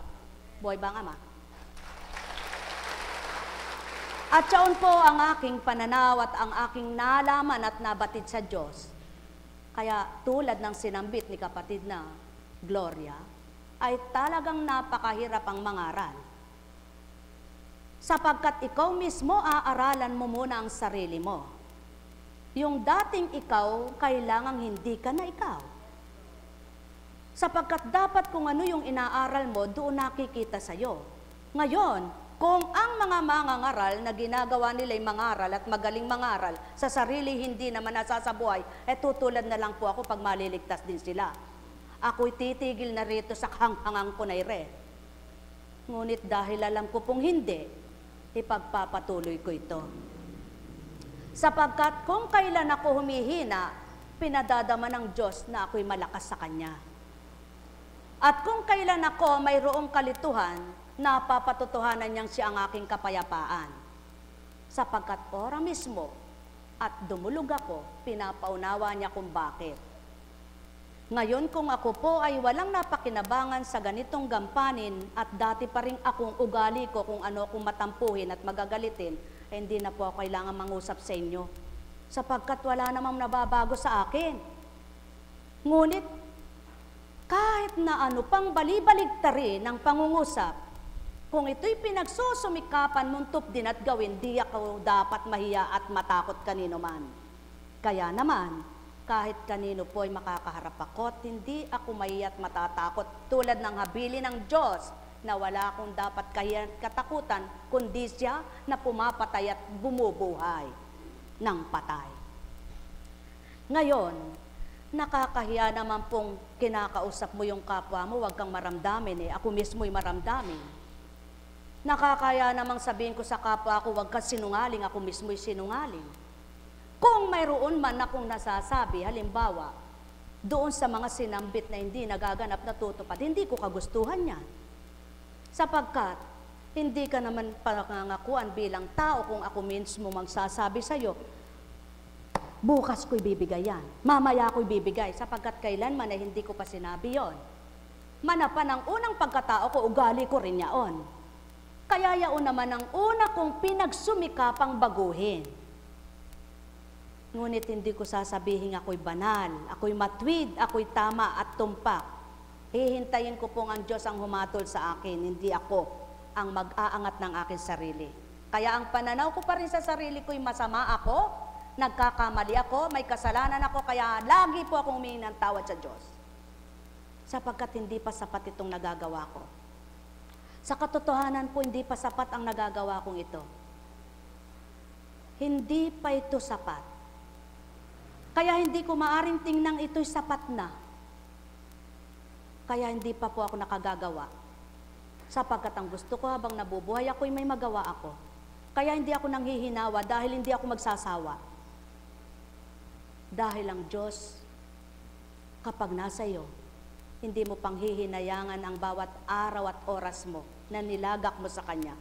Buhay bang Ama? At siyon po ang aking pananaw at ang aking nalaman at nabatid sa Diyos. Kaya tulad ng sinambit ni kapatid na, Gloria, ay talagang napakahirap ang mangaral. Sapagkat ikaw mismo aaralan mo muna ang sarili mo. Yung dating ikaw, kailangang hindi ka na ikaw. Sapagkat dapat kung ano yung inaaral mo, doon nakikita sa'yo. Ngayon, kung ang mga mangangaral na ginagawa nila'y mangaral at magaling mangaral, sa sarili hindi naman nasasabuhay, tutulad na lang po ako pag maliligtas din sila. Ako'y titigil na rito sa hanghangang ko na ire. Ngunit dahil alam ko pong hindi, ipagpapatuloy ko ito. Sapagkat kung kailan ako humihina, pinadadama ng Diyos na ako'y malakas sa Kanya. At kung kailan ako mayroong kalituhan, napapatotohanan niyang siya ang aking kapayapaan. Sapagkat ora mismo at dumulog ako, pinapaunawa niya kung bakit. Ngayon kung ako po ay walang napakinabangan sa ganitong gampanin at dati pa rin akong ugali ko kung ano akong matampuhin at magagalitin, hindi na po ako kailangan mangusap sa inyo. Sapagkat wala namang nababago sa akin. Ngunit kahit na ano pang balibaligtari ng pangungusap, kung ito'y pinagsusumikapan mong tupdin at gawin, di ako dapat mahiya at matakot kanino man. Kaya naman, kahit kanino po ay makakaharap ako at hindi ako mahiya at matatakot tulad ng habilin ng Diyos na wala akong dapat kahiyan at katakutan kundi siya na pumapatay at bumubuhay ng patay. Ngayon, nakakahiya naman pong kinakausap mo yung kapwa mo, huwag kang maramdamin ako mismo'y maramdamin. Nakakaya namang sabihin ko sa kapwa ko, huwag ka sinungaling, ako mismo'y sinungaling. Kung mayroon man akong nasasabi, halimbawa, doon sa mga sinambit na hindi nagaganap na tutupad, hindi ko kagustuhan yan. Sapagkat, hindi ka naman pangangakuan bilang tao kung ako mismo magsasabi sa'yo, bukas ko'y bibigay yan, mamaya ko'y bibigay, sapagkat kailanman ay hindi ko pa sinabi yon. Manapan ang unang pagkatao ko, ugali ko rin yaon. Kaya yaon naman ang una kong pinagsumikapang baguhin. Ngunit hindi ko sasabihin ako'y banal, ako'y matwid, ako'y tama at tumpak. Hihintayin ko pong ang Diyos ang humatol sa akin, hindi ako ang mag-aangat ng aking sarili. Kaya ang pananaw ko pa rin sa sarili ko'y masama ako, nagkakamali ako, may kasalanan ako, kaya lagi po akong humingi ng tawad sa Diyos. Sapagkat hindi pa sapat itong nagagawa ko. Sa katotohanan po, hindi pa sapat ang nagagawa kong ito. Hindi pa ito sapat. Kaya hindi ko maaring tingnan ito'y sapat na. Kaya hindi pa po ako nakagagawa. Sapagkat ang gusto ko habang nabubuhay ako'y may magawa ako. Kaya hindi ako nanghihinawa dahil hindi ako magsasawa. Dahil ang Diyos, kapag nasa iyo, hindi mo pang hihinayangan ang bawat araw at oras mo na nilagak mo sa Kanya.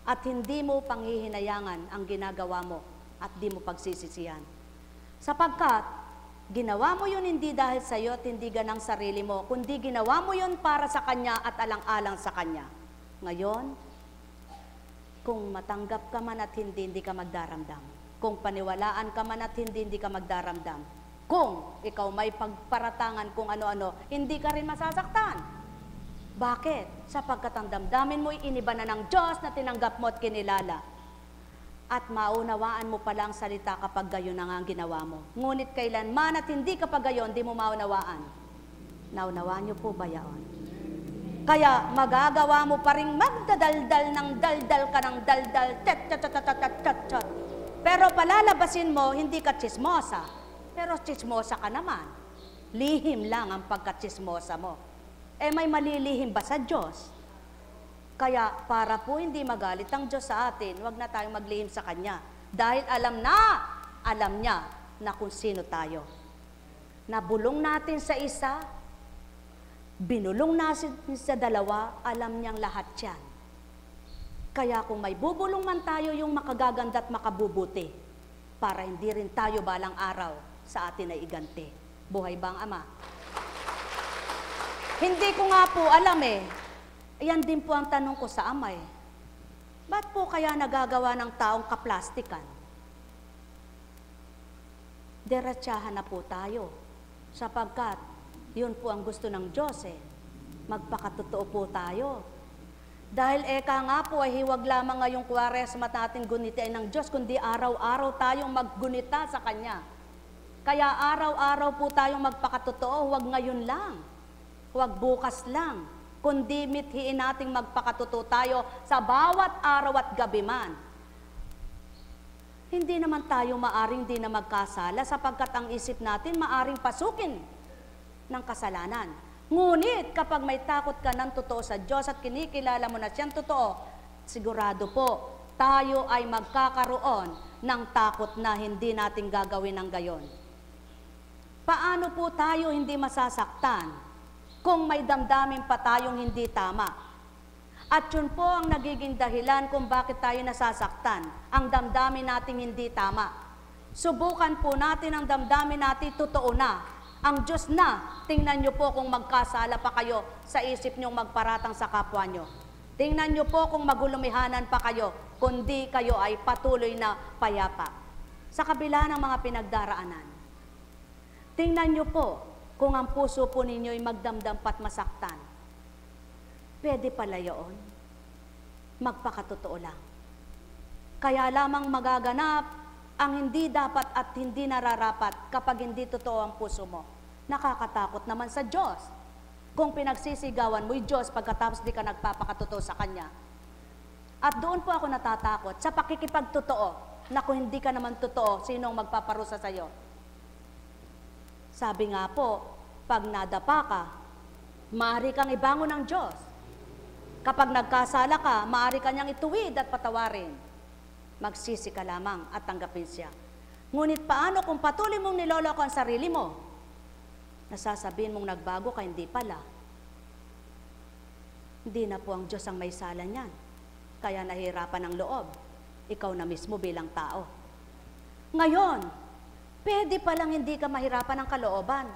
At hindi mo pang hihinayangan ang ginagawa mo at di mo pagsisisihan. Sapagkat, ginawa mo yun hindi dahil sa iyo at hindi ganang sarili mo, kundi ginawa mo yun para sa Kanya at alang-alang sa Kanya. Ngayon, kung matanggap ka man at hindi ka magdaramdam. Kung paniwalaan ka man at hindi ka magdaramdam. Kung ikaw may pagparatangan kung ano-ano, hindi ka rin masasaktan. Bakit? Sapagkat ang damdamin mo'y iniba na ng Diyos na tinanggap mo at kinilala. At maunawaan mo pala ang salita kapag gayon na nga ang ginawa mo. Ngunit kailanman at hindi kapag gayon, di mo maunawaan. Naunawaan niyo po ba yaon? Kaya magagawa mo pa rin magdadaldal ng daldal ka ng daldal, tet. Pero palalabasin mo, hindi ka tsismosa. Pero tsismosa ka naman. Lihim lang ang pagkatsismosa mo. May malilihim ba sa Diyos? Kaya para po hindi magalit ang Diyos sa atin, wag na tayong maglihim sa Kanya. Dahil alam niya na kung sino tayo. Nabulong natin sa isa, binulong natin sa dalawa, alam niyang lahat yan. Kaya kung may bubulong man tayo, yung makagaganda at makabubuti, para hindi rin tayo balang araw sa atin ay iganti. Buhay bang Ama? Hindi ko nga po alam Yan din po ang tanong ko sa Ama Ba't po kaya nagagawa ng taong kaplastikan? Diretsahan na po tayo. Sapagkat Yun po ang gusto ng Diyos eh. Magpakatotoo po tayo. Dahil eka nga po ay hiwag lamang ngayong Kwaresma natin gunitain ng Diyos, kundi araw-araw tayong maggunita sa Kanya. Kaya araw-araw po tayong magpakatotoo, huwag ngayon lang, huwag bukas lang, kundi mithiin nating magpakatotoo tayo sa bawat araw at gabi man. Hindi naman tayo maaring di na magkasala sapagkat ang isip natin maaring pasukin ng kasalanan. Ngunit kapag may takot ka ng totoo sa Diyos at kinikilala mo na siyang totoo, sigurado po, tayo ay magkakaroon ng takot na hindi natin gagawin ng gayon. Paano po tayo hindi masasaktan kung may damdamin pa tayong hindi tama? At yun po ang nagiging dahilan kung bakit tayo nasasaktan, ang damdamin nating hindi tama. Subukan po natin ang damdamin natin totoo na. Ang Diyos na, tingnan nyo po kung magkasala pa kayo sa isip nyong magparatang sa kapwa nyo. Tingnan nyo po kung magulumihanan pa kayo, kundi kayo ay patuloy na payapa. Sa kabila ng mga pinagdaraanan. Tingnan nyo po kung ang puso po ninyo ay magdamdam pat masaktan. Pwede pala yun. Magpakatotoo lang. Kaya lamang magaganap ang hindi dapat at hindi nararapat kapag hindi totoo ang puso mo. Nakakatakot naman sa Diyos. Kung pinagsisigawan mo'y Diyos pagkatapos di ka nagpapakatotoo sa Kanya. At doon po ako natatakot sa pakikipagtotoo na kung hindi ka naman totoo, sinong magpaparusa sa'yo? Sabi nga po, pag nadapa ka, maaari kang ibangon ng Diyos. Kapag nagkasala ka, maaari ka niyang ituwid at patawarin. Magsisi ka lamang at tanggapin siya. Ngunit paano kung patuloy mong niloloko ang sarili mo? Nasasabihin mong nagbago ka, hindi pala. Hindi na po ang Diyos ang may sala niyan. Kaya nahihirapan ang loob. Ikaw na mismo bilang tao. Ngayon, pwede palang hindi ka mahirapan ng kalooban.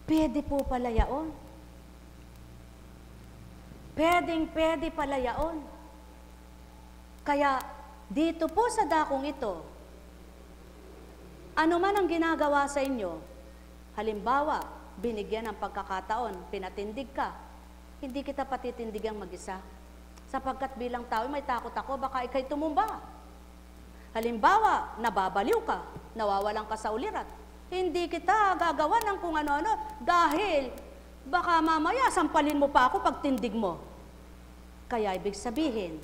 Pwede po pala yaon. Pwede pala yaon. Kaya dito po sa dakong ito, ano man ang ginagawa sa inyo, halimbawa, binigyan ng pagkakataon, pinatindig ka, hindi kita patitindigang mag-isa. Sapagkat bilang tao, may takot ako, baka ikay tumumba. Halimbawa, nababaliw ka, nawawalan ka sa ulirat. Hindi kita gagawa ng kung ano-ano dahil baka mamaya sampalin mo pa ako pag tindig mo. Kaya ibig sabihin,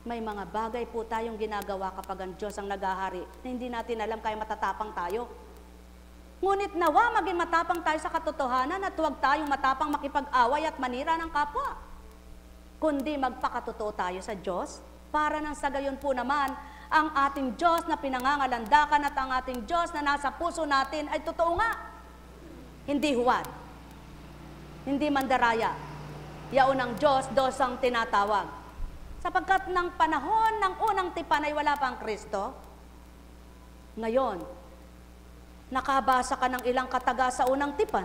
may mga bagay po tayong ginagawa kapag ang Diyos ang naghahari na hindi natin alam kaya matatapang tayo. Ngunit nawa maging matapang tayo sa katotohanan at huwag tayong matapang makipag-away at manira ng kapwa. Kundi magpakatotoo tayo sa Diyos para nang sa gayon po naman ang ating Diyos na pinangangalandakan at ang ating Diyos na nasa puso natin ay totoo nga. Hindi huwad. Hindi mandaraya. Yaon ang Diyos, Diyos ang tinatawag. Sapagkat ng panahon ng unang tipan ay wala pang Kristo, ngayon, nakabasa ka ng ilang kataga sa unang tipan.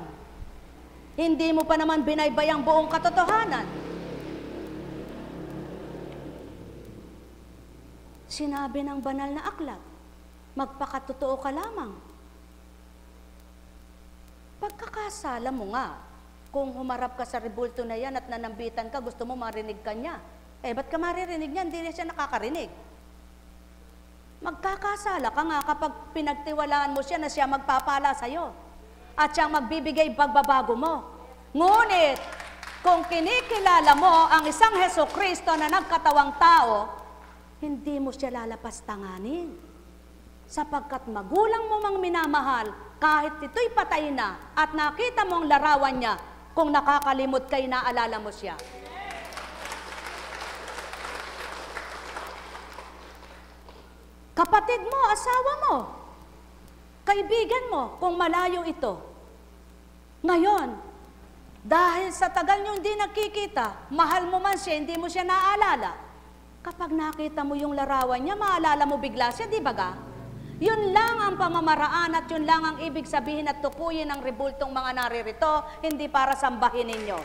Hindi mo pa naman binaybay ang buong katotohanan. Sinabi ng banal na aklat, magpakatotoo ka lamang. Pagkakasala mo nga, kung humarap ka sa rebulto na yan at nanambitan ka, gusto mo marinig ka niya. Ba't ka maririnig niya? Hindi na siya nakakarinig. Magkakasala ka nga kapag pinagtiwalaan mo siya na siya magpapala sa'yo. At siyang magbibigay pagbabago mo. Ngunit, kung kinikilala mo ang isang Hesukristo na nagkatawang tao, hindi mo siya lalapastanganin. Sapagkat magulang mo mang minamahal, kahit ito'y patay na at nakita mo ang larawan niya, kung nakakalimot kay naalala mo siya. Kapatid mo, asawa mo, kaibigan mo, kung malayo ito. Ngayon, dahil sa tagal nyo hindi nakikita, mahal mo man siya, hindi mo siya naaalala. Kapag nakita mo yung larawan niya, maalala mo bigla siya, di ba ga? Yun lang ang pamamaraan at yun lang ang ibig sabihin at tukuyin ng rebultong mga naririto, hindi para sambahin ninyo.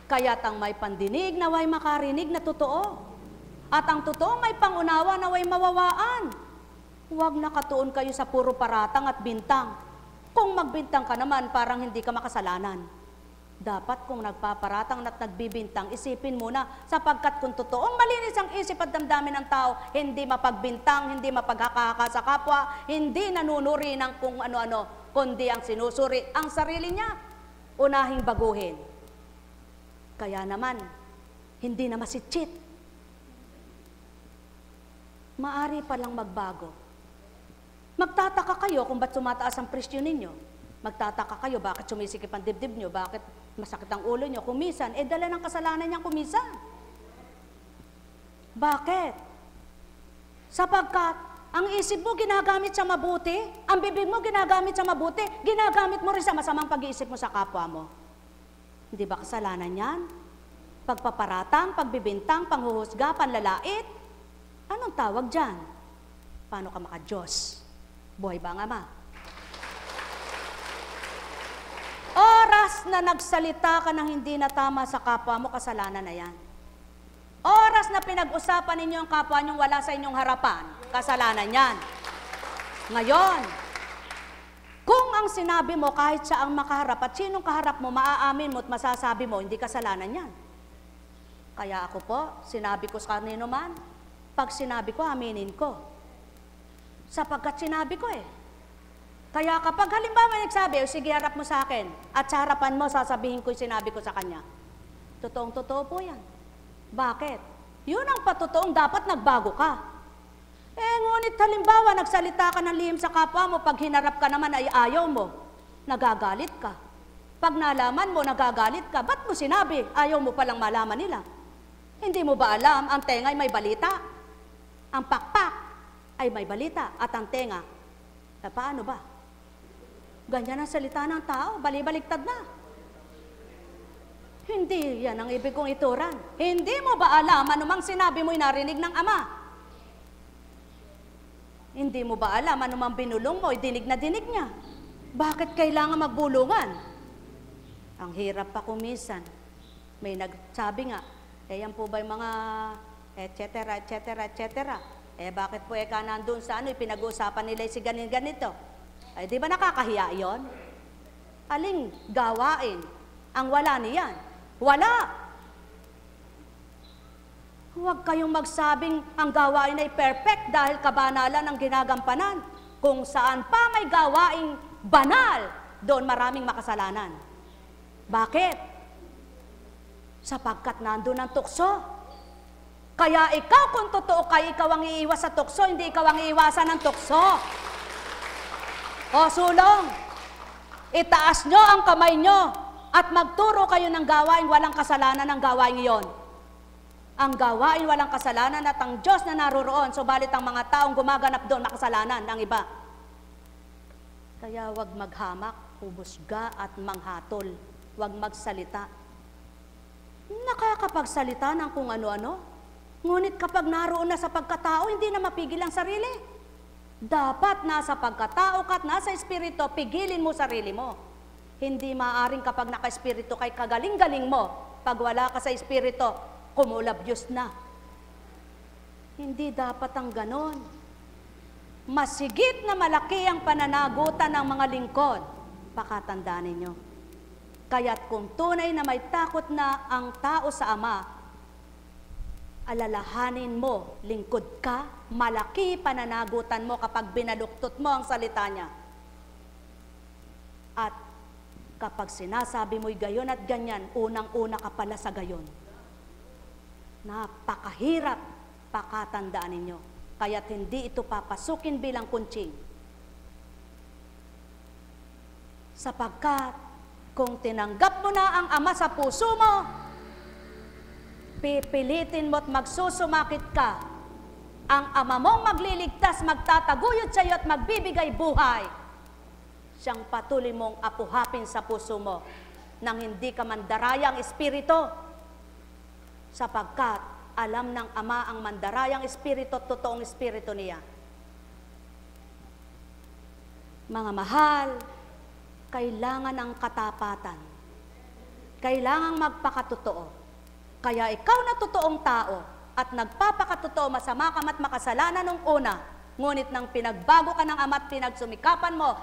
Kaya't ang may pandinig naway makarinig na totoo. At ang totoong may pangunawa naway mawawaan. Huwag nakatuon kayo sa puro paratang at bintang. Kung magbintang ka naman, parang hindi ka makasalanan. Dapat kung nagpaparatang at nagbibintang, isipin muna, sapagkat kung totoong malinis ang isip at damdamin ng tao, hindi mapagbintang, hindi mapaghakahaka sa kapwa, hindi nanunuri ng kung ano-ano, kundi ang sinusuri ang sarili niya. Unahing baguhin. Kaya naman, hindi na masitsit. Maari palang magbago. Magtataka kayo kung ba't sumataas ang presyo ninyo. Magtataka kayo bakit sumisikip ang dibdib nyo, bakit masakit ang ulo nyo. Kumisan, dala ng kasalanan niyang kumisan. Bakit? Sapagkat ang isip mo ginagamit sa mabuti, ang bibig mo ginagamit sa mabuti, ginagamit mo rin sa masamang pag-iisip mo sa kapwa mo. Hindi ba kasalanan yan? Pagpaparatang, pagbibintang, panghuhusga, panlalait. Anong tawag dyan? Paano ka maka-Diyos? Buhay ba ang Ama? Oras na nagsalita ka ng hindi na tama sa kapwa mo, kasalanan na yan. Oras na pinag-usapan ninyo ang kapwa nyo wala sa inyong harapan, kasalanan yan. Ngayon, kung ang sinabi mo kahit siya ang makaharap at sinong kaharap mo, maaamin mo at masasabi mo, hindi kasalanan yan. Kaya ako po, sinabi ko sa kanino man, pag sinabi ko, aminin ko. Sapagkat sinabi ko eh. Kaya kapag halimbawa nagsabi, sige harap mo sa akin, at sa harapan mo, sasabihin ko yung sinabi ko sa kanya. Totoong-totoo po yan. Bakit? Yun ang patotoong dapat nagbago ka. Ngunit halimbawa, nagsalita ka ng lihim sa kapwa mo, pag hinarap ka naman ay ayaw mo, nagagalit ka. Pag nalaman mo, nagagalit ka. Ba't mo sinabi? Ayaw mo palang malaman nila. Hindi mo ba alam, ang tenga ay may balita? Ang pakpak ay may balita at ang tenga. Paano ba? Ganyan ang salita ng tao, balibaliktad na. Hindi yan ang ibig kong ituran. Hindi mo ba alam anumang sinabi mo'y narinig ng Ama? Hindi mo ba alam anumang binulong mo'y dinig na dinig niya? Bakit kailangan magbulungan? Ang hirap pa kumisan. May nagsabi nga, yan po ba yung mga etc. etc. etc. Bakit po ka nandun sa pinag-uusapan nila si ganito? Di ba nakakahiya yon? Aling gawain ang wala niyan? Wala! Huwag kayong magsabing ang gawain ay perfect dahil kabanalan ang ginagampanan. Kung saan pa may gawaing banal, doon maraming makasalanan. Bakit? Sapagkat nandun ang tukso. Kaya ikaw, kung totoo kayo, ikaw ang iiwas sa tukso, hindi ikaw ang iiwasan ng tukso. O sulong, itaas nyo ang kamay nyo at magturo kayo ng gawain walang kasalanan ng gawain iyon. Ang gawain walang kasalanan at ang Diyos na naroroon, subalit ang mga taong gumaganap doon makasalanan ng iba. Kaya wag maghamak, hubusga at manghatol. Wag magsalita. Nakakapagsalita ng kung ano-ano. Ngunit kapag naroon na sa pagkatao, hindi na mapigil ang sarili. Dapat nasa pagkatao ka at nasa espiritu, pigilin mo sarili mo. Hindi maaaring kapag naka-espiritu kay kagaling-galing mo, pag wala ka sa espiritu, kumulabyos na. Hindi dapat ang ganon. Masigit na malaki ang pananagutan ng mga lingkod. Pakatandaan ninyo. Kaya't kung tunay na may takot na ang tao sa Ama, alalahanin mo, lingkod ka, malaki pananagutan mo kapag binaluktot mo ang salita niya. At kapag sinasabi mo'y gayon at ganyan, unang-una ka pala sa gayon. Napakahirap, pakatandaan ninyo. Kaya't hindi ito papasukin bilang kuntsing. Sapagkat kung tinanggap mo na ang Ama sa puso mo, pipilitin mo at magsusumakit ka. Ang Ama mong magliligtas, magtataguyod sa iyo at magbibigay buhay. Siyang patuloy mong apuhapin sa puso mo nang hindi ka mandarayang espiritu. Sapagkat alam ng Ama ang mandarayang espiritu at totoong espiritu niya. Mga mahal, kailangan ang katapatan. Kailangang magpakatotoo. Kaya ikaw na totoong tao at nagpapakatotoo, masama ka at makasalanan nung una, ngunit nang pinagbago ka ng Ama at pinagsumikapan mo,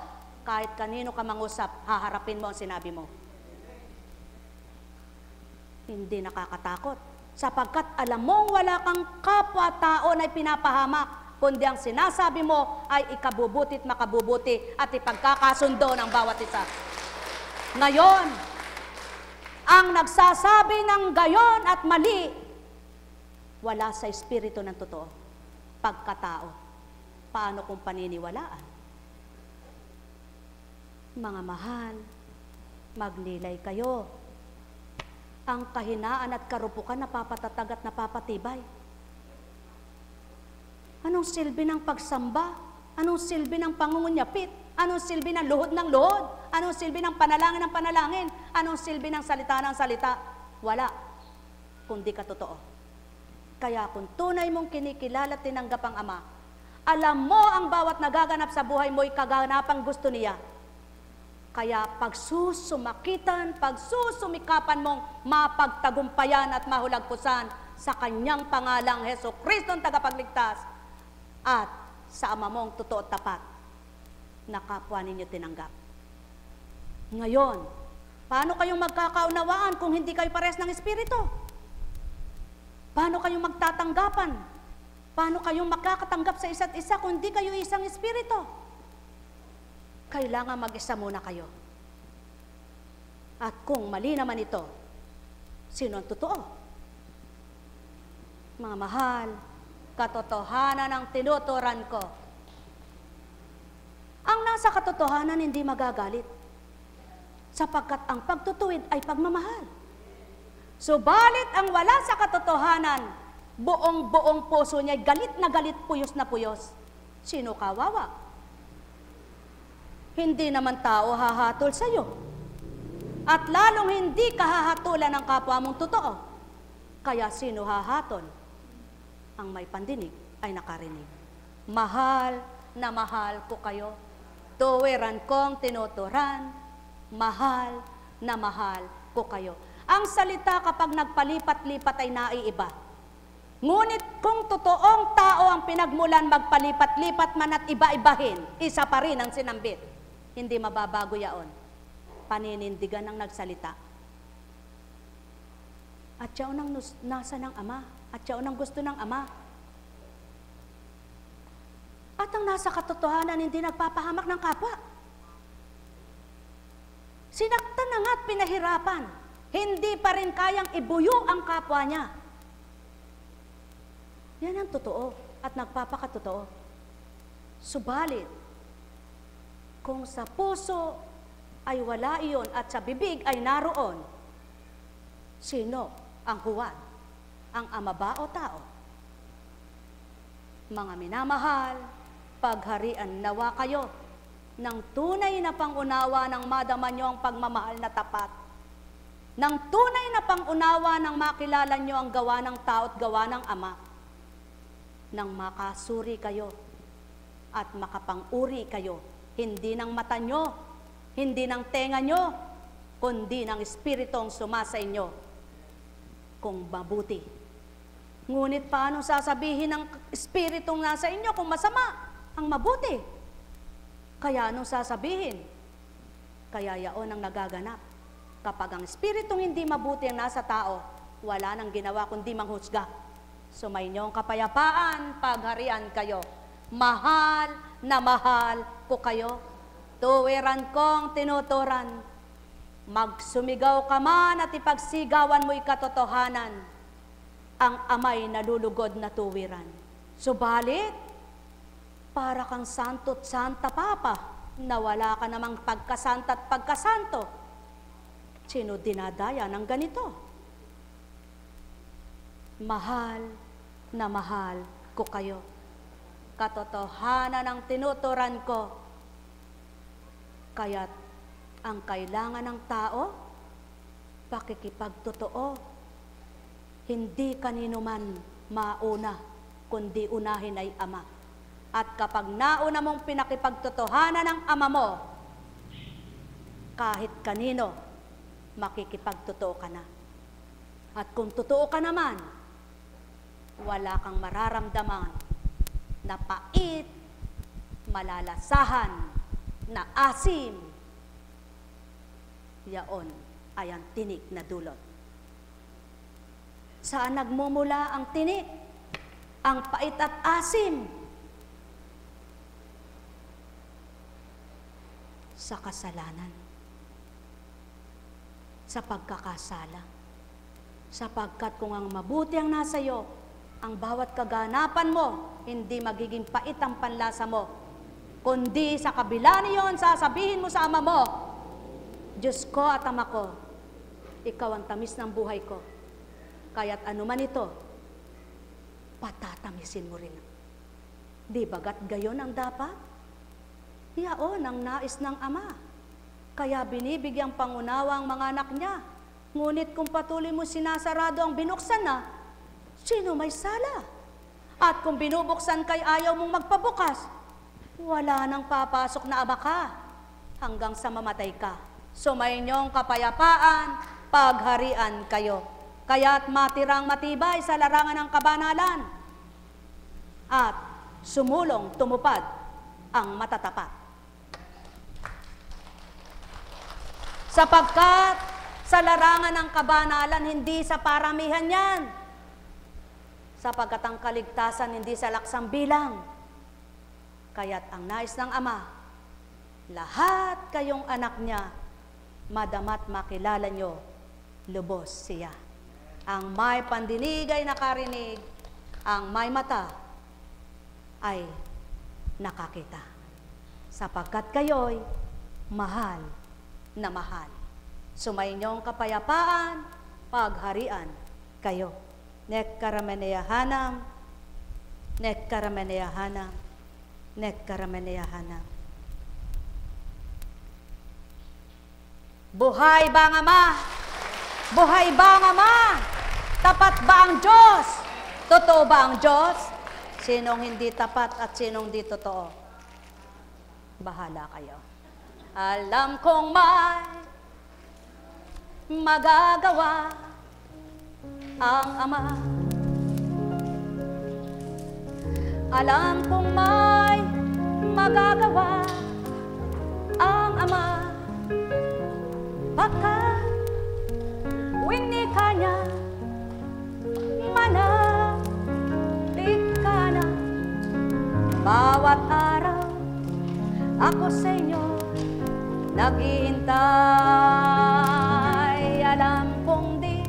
kahit kanino ka mangusap, haharapin mo ang sinabi mo. Hindi nakakatakot, sapagkat alam mong wala kang kapwa-tao na pinapahamak, kundi ang sinasabi mo ay ikabubuti at makabubuti at ipagkakasundo ng bawat isa. Ngayon, ang nagsasabi ng gayon at mali, wala sa espiritu ng totoo, pagkatao. Paano kung paniniwalaan? Mga mahal, magnilay kayo. Ang kahinaan at karupukan napapatatag at napapatibay. Anong silbi ng pagsamba? Anong silbi ng pangungunyapit? Anong silbi ng luhod ng luhod? Anong silbi ng panalangin ng panalangin? Anong silbi ng salita ng salita? Wala, kundi katotoo. Kaya kung tunay mong kinikilala at tinanggap ang Ama, alam mo ang bawat nagaganap sa buhay mo ay kaganapang gusto niya. Kaya pagsusumakitan, pagsusumikapan mong mapagtagumpayan at mahulagpusan sa kanyang pangalang Jesucristo ang tagapagligtas at sa Ama mong totoo at tapat na kapwa ninyo tinanggap. Ngayon, paano kayong magkakaunawaan kung hindi kayo parehas ng Espiritu? Paano kayong magtatanggapan? Paano kayong makakatanggap sa isa't isa kung hindi kayo isang Espiritu? Kailangan mag-isa muna kayo. At kung mali naman ito, sino ang totoo? Mga mahal, katotohanan ang tinuturan ko. Ang nasa katotohanan hindi magagalit, sapagkat ang pagtutuwid ay pagmamahal. Subalit ang wala sa katotohanan, buong-buong puso niya, galit na galit, puyos na puyos. Sino kawawa? Hindi naman tao hahatol sa iyo. At lalong hindi kahahatulan ng kapwa mong totoo. Kaya sino hahatol? Ang may pandinig ay nakarinig. Mahal na mahal ko kayo. Tuwiran kong tinuturan. Mahal na mahal ko kayo. Ang salita kapag nagpalipat-lipat ay naiiba. Ngunit kung totoong tao ang pinagmulan magpalipat-lipat man at iba-ibahin, isa pa rin ang sinambit. Hindi mababago yaon. Paninindigan ng nagsalita. At yaon ang nasa ng Ama. At yaon ang gusto ng Ama. At ang nasa katotohanan hindi nagpapahamak ng kapwa. Sinaktan na nga at pinahirapan. Hindi pa rin kayang ibuyo ang kapwa niya. Yan ang totoo at nagpapakatotoo. Subalit, kung sa puso ay wala iyon at sa bibig ay naroon, sino ang huwad? Ang Ama ba o tao? Mga minamahal, pagharian nawa kayo ng tunay na pangunawa ng madama nyo ang pagmamahal na tapat. Ng tunay na pangunawa ng makilala nyo ang gawa ng tao at gawa ng Ama. Nang makasuri kayo at makapanguri kayo, hindi ng mata nyo, hindi ng tenga nyo, kundi ng Espiritong sumasa inyo kung mabuti. Ngunit paano sasabihin ng Espiritong nasa inyo kung masama ang mabuti? Kaya anong sasabihin? Kaya yaon ang nagaganap. Kapag ang Espiritong hindi mabuti ang nasa tao, wala nang ginawa kundi manghusga. Sumainyo ang kapayapaan, pagharian kayo. Mahal na mahal ko kayo. Tuwiran kong tinuturan. Magsumigaw ka man at ipagsigawan mo'y katotohanan. Ang Ama'y nalulugod na tuwiran. Subalit, para kang santo't santa papa, na wala ka namang pagkasanta at pagkasanto. Sino dinadaya ng ganito? Mahal na mahal ko kayo. Katotohanan ang tinuturan ko. Kaya't ang kailangan ng tao, pakikipagtotoo. Hindi kanino man mauna, kundi unahin ay Ama. At kapag nauna mong pinakipagtotohanan ng Ama mo, kahit kanino, makikipagtotoo ka na. At kung totoo ka naman, wala kang mararamdaman na pait, malalasahan, na asim. Yaon ay ang tinik na dulot. Saan nagmumula ang tinik? Ang pait at asim? Sa kasalanan. Sa pagkakasala. Sapagkat kung ang mabuti ang nasa iyo, ang bawat kaganapan mo, hindi magiging pait ang panlasa mo. Kundi sa kabila niyon, sasabihin mo sa ama mo, Diyos ko at ama ko, ikaw ang tamis ng buhay ko. Kaya't anuman ito, patatamisin mo rin. Di bagat gayon ang dapat? Yaon ang nais ng ama. Kaya binibigyang pangunawa ang mga anak niya. Ngunit kung patuloy mo sinasarado ang binuksan na, sino may sala? At kung binubuksan kay ayaw mong magpabukas, wala nang papasok na aba ka hanggang sa mamatay ka. Sumainyong kapayapaan, pagharian kayo. Kaya't matirang matibay sa larangan ng kabanalan at sumulong tumupad ang matatapat. Sapagkat sa larangan ng kabanalan, hindi sa paramihan yan. Sapagkat ang kaligtasan hindi sa laksang bilang. Kaya't ang nais ng Ama, lahat kayong anak niya, madamat makilala nyo, lubos siya. Ang may pandinig ay nakarinig, ang may mata ay nakakita. Sapagkat kayo'y mahal na mahal. Sumainyong kapayapaan, pagharian kayo. Nekkarameneyahanam, nekkarameneyahanam, nekkarameneyahanam. Buhay ba ang Ama? Buhay ba ang Ama? Tapat ba ang Diyos? Totoo ba ang Diyos? Sinong hindi tapat at sinong di totoo? Bahala kayo. Alam kong may magagawa ang Ama. Alam kong may magagawa ang Ama. Baka winika niya, manapit ka na. Bawat araw, ako sa inyo naghihintay. Alam kong di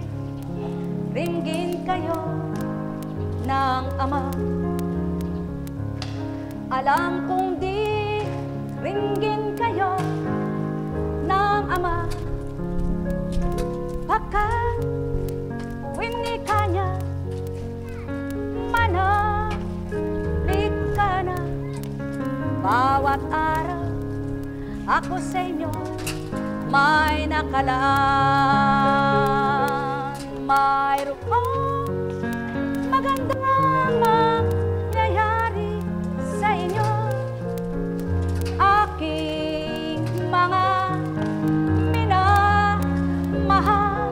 ringgin kayo ng Ama. Alam kong di ringgin kayo ng Ama. Baka winika niya, manapit ka na. Bawat araw, ako sa inyo may nakalaan. Mayroong magandang mangyayari sa inyo, aking mga minamahal.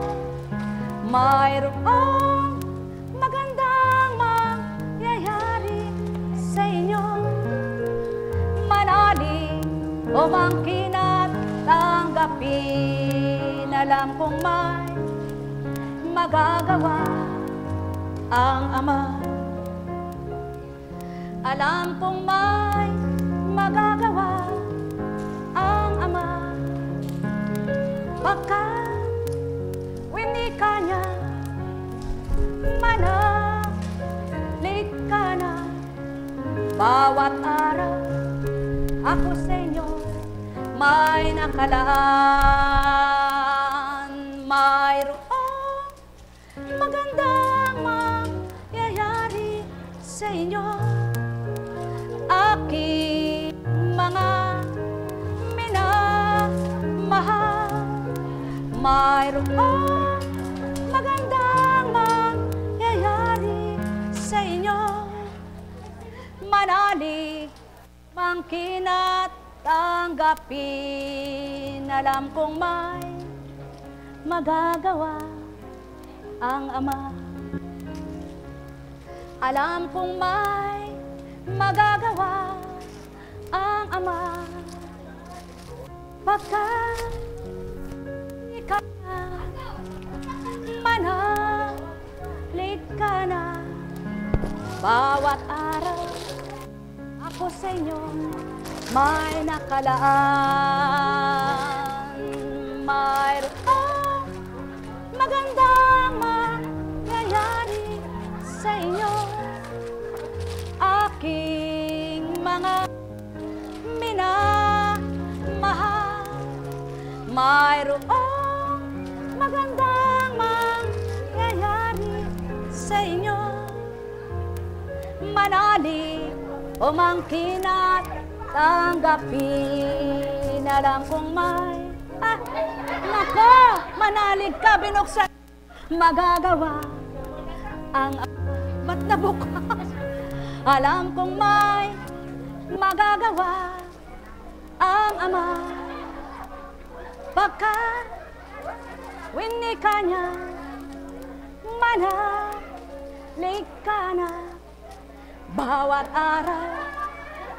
Mayroong magandang mangyayari sa inyo, manalig o mangkin at tanggapin. Alam kong may magagawa ang Ama. Alam kong may magagawa ang Ama. Baka winika niya, manapit ka na. Bawat araw, ako sa inyo may nakalaan. Mayroong magandang mangyayari sa inyo, aking mga minamahal. Mayroong magandang mangyayari sa inyo, manalig, mangkin at tanggapin. Alam kong may magagawa ang Ama. Alam kong may magagawa ang Ama, pagkat ikaw na manalig ka na. Bawat araw ako sa inyo may nakalaan. Mayroong magandang mangyayari sa inyo, aking mga minamahal. Mayroong magandang mangyayari sa inyo, manalig o mangkin at tanggapin. Alam kong may nako, manalig ka, binuksan, magagawa ang ba't nabukas? Alam kong may magagawa ang Ama, pagkat winika niya, manalig ka na. Bawat araw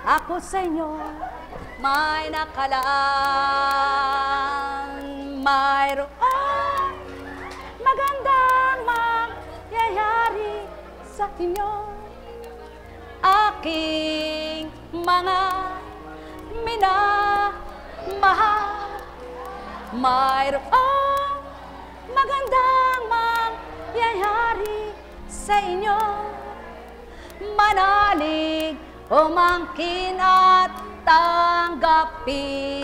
ako sa inyo may nakalaan. Mayroong magandang mangyayari sa inyo, aking mga minamahal. Mayroong magandang mangyayari sa inyo, manalig o mangkin at tanggapin.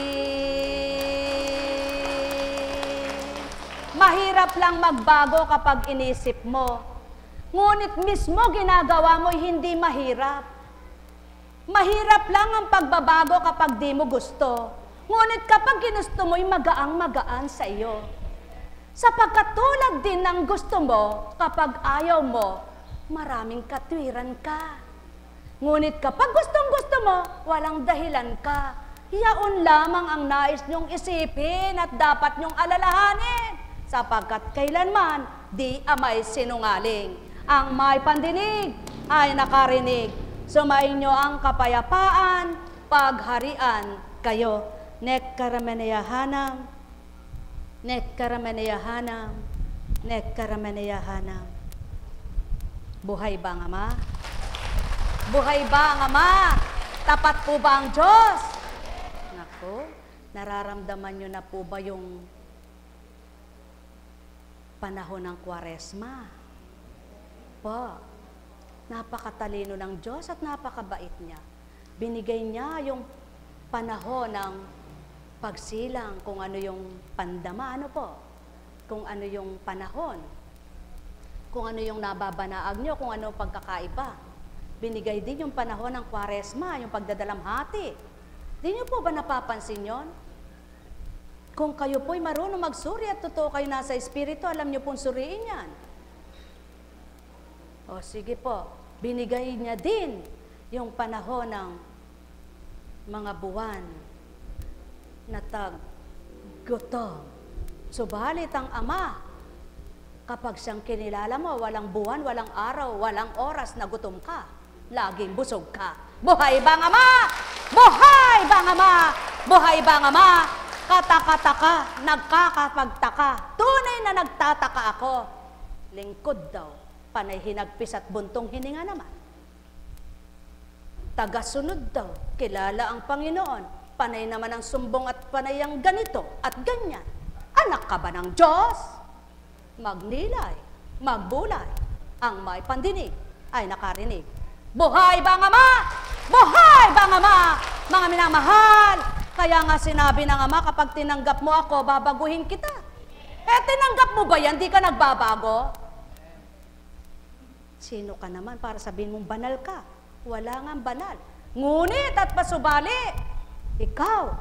Mahirap lang magbago kapag inisip mo, ngunit mismo ginagawa mo hindi mahirap. Mahirap lang ang pagbabago kapag di mo gusto, ngunit kapag ginusto mo'y magaang-magaan sa iyo. Sapagkat tulad din ng gusto mo, kapag ayaw mo, maraming katwiran ka. Ngunit kapag gustong-gusto mo, walang dahilan ka. Yaon lamang ang nais niyong isipin at dapat niyong alalahanin, sapagkat kailanman di amay sinungaling. Ang may pandinig ay nakarinig. Sumainyo ang kapayapaan, pagharian kayo. Nekkarameneyahanam, nekkarameneyahanam, nekkarameneyahanam. Buhay ba ang Ama? Buhay ba ang Ama? Tapat po ba ang Diyos? Naku, nararamdaman nyo na po ba yung panahon ng Kwaresma? Po, napakatalino ng Diyos at napakabait niya. Binigay niya yung panahon ng pagsilang, kung ano yung pandama, ano po? Kung ano yung panahon, kung ano yung nababanaag nyo, kung ano pagkakaiba. Binigay din yung panahon ng Kwaresma, yung pagdadalamhati. Di nyo po ba napapansin yon? Kung kayo po'y marunong magsuri at totoo kayo nasa Espiritu, alam nyo pong suriin yan. O sige po, binigay niya din yung panahon ng mga buwan na tag-gutom. Subalit ang Ama, kapag siyang kinilala mo, walang buwan, walang araw, walang oras na gutom ka. Laging busog ka. Buhay ba ang Ama? Buhay ba ang Ama? Buhay ba ang Ama? Kataka-taka, nagkakapagtaka. Tunay na nagtataka ako. Lingkod daw, panay hinagpis at buntong hininga naman. Tagasunod daw, kilala ang Panginoon. Panay naman ang sumbong at panay ang ganito at ganyan. Anak ka ba ng Diyos? Magnilay, magbulay, ang may pandinig ay nakarinig. Buhay ba ang Ama? Buhay ba ang Ama? Mga minamahal, kaya nga sinabi ng Ama, kapag tinanggap mo ako, babaguhin kita. Eh, tinanggap mo ba yan? Di ka nagbabago? Sino ka naman para sabihin mong banal ka? Wala nga banal. Ngunit at pasubali, ikaw,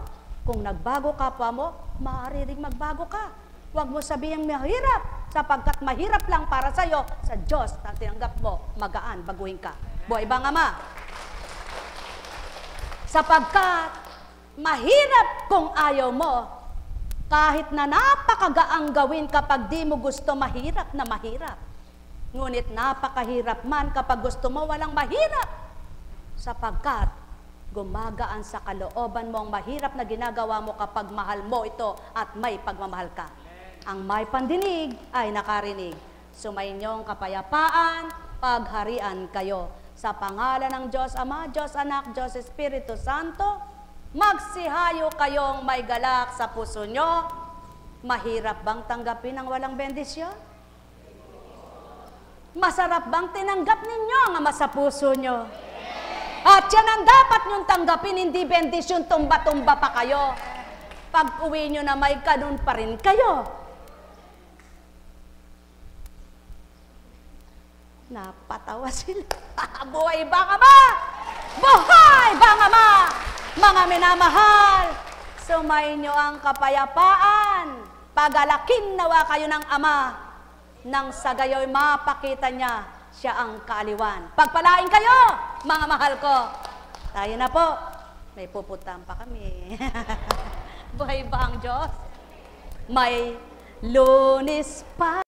kung nagbago ka pa mo, maaari ring magbago ka. Huwag mo sabihin mahirap, sapagkat mahirap lang para sa'yo, sa Diyos na tinanggap mo, magaan, baguhin ka. Buhay ba ang Ama? Sapagkat mahirap kung ayaw mo, kahit na napakagaang gawin kapag di mo gusto, mahirap na mahirap. Ngunit napakahirap man kapag gusto mo walang mahirap, sapagkat gumagaan sa kalooban mo ang mahirap na ginagawa mo kapag mahal mo ito at may pagmamahal ka. Ang may pandinig ay nakarinig. Sumainyong kapayapaan, pagharian kayo. Sa pangalan ng Diyos Ama, Diyos Anak, Diyos Espiritu Santo, magsihayo kayong may galak sa puso nyo. Mahirap bang tanggapin ang walang bendisyon? Masarap bang tinanggap ninyo ang ama sa puso nyo? At yan ang dapat nyong tanggapin, hindi bendisyon, tumba-tumba pa kayo. Pag uwi nyo na may ganun pa rin kayo. Napatawa sila. Buhay bang ama! Buhay bang ama! Mga minamahal, sumayin nyo ang kapayapaan. Pagalakin nawa kayo ng ama, nang sa gayo'y mapakita niya siya ang kaaliwan. Pagpalain kayo, mga mahal ko. Tayo na po. May pupuntahan pa kami. Buhay ba ang Diyos? May Lunes pa.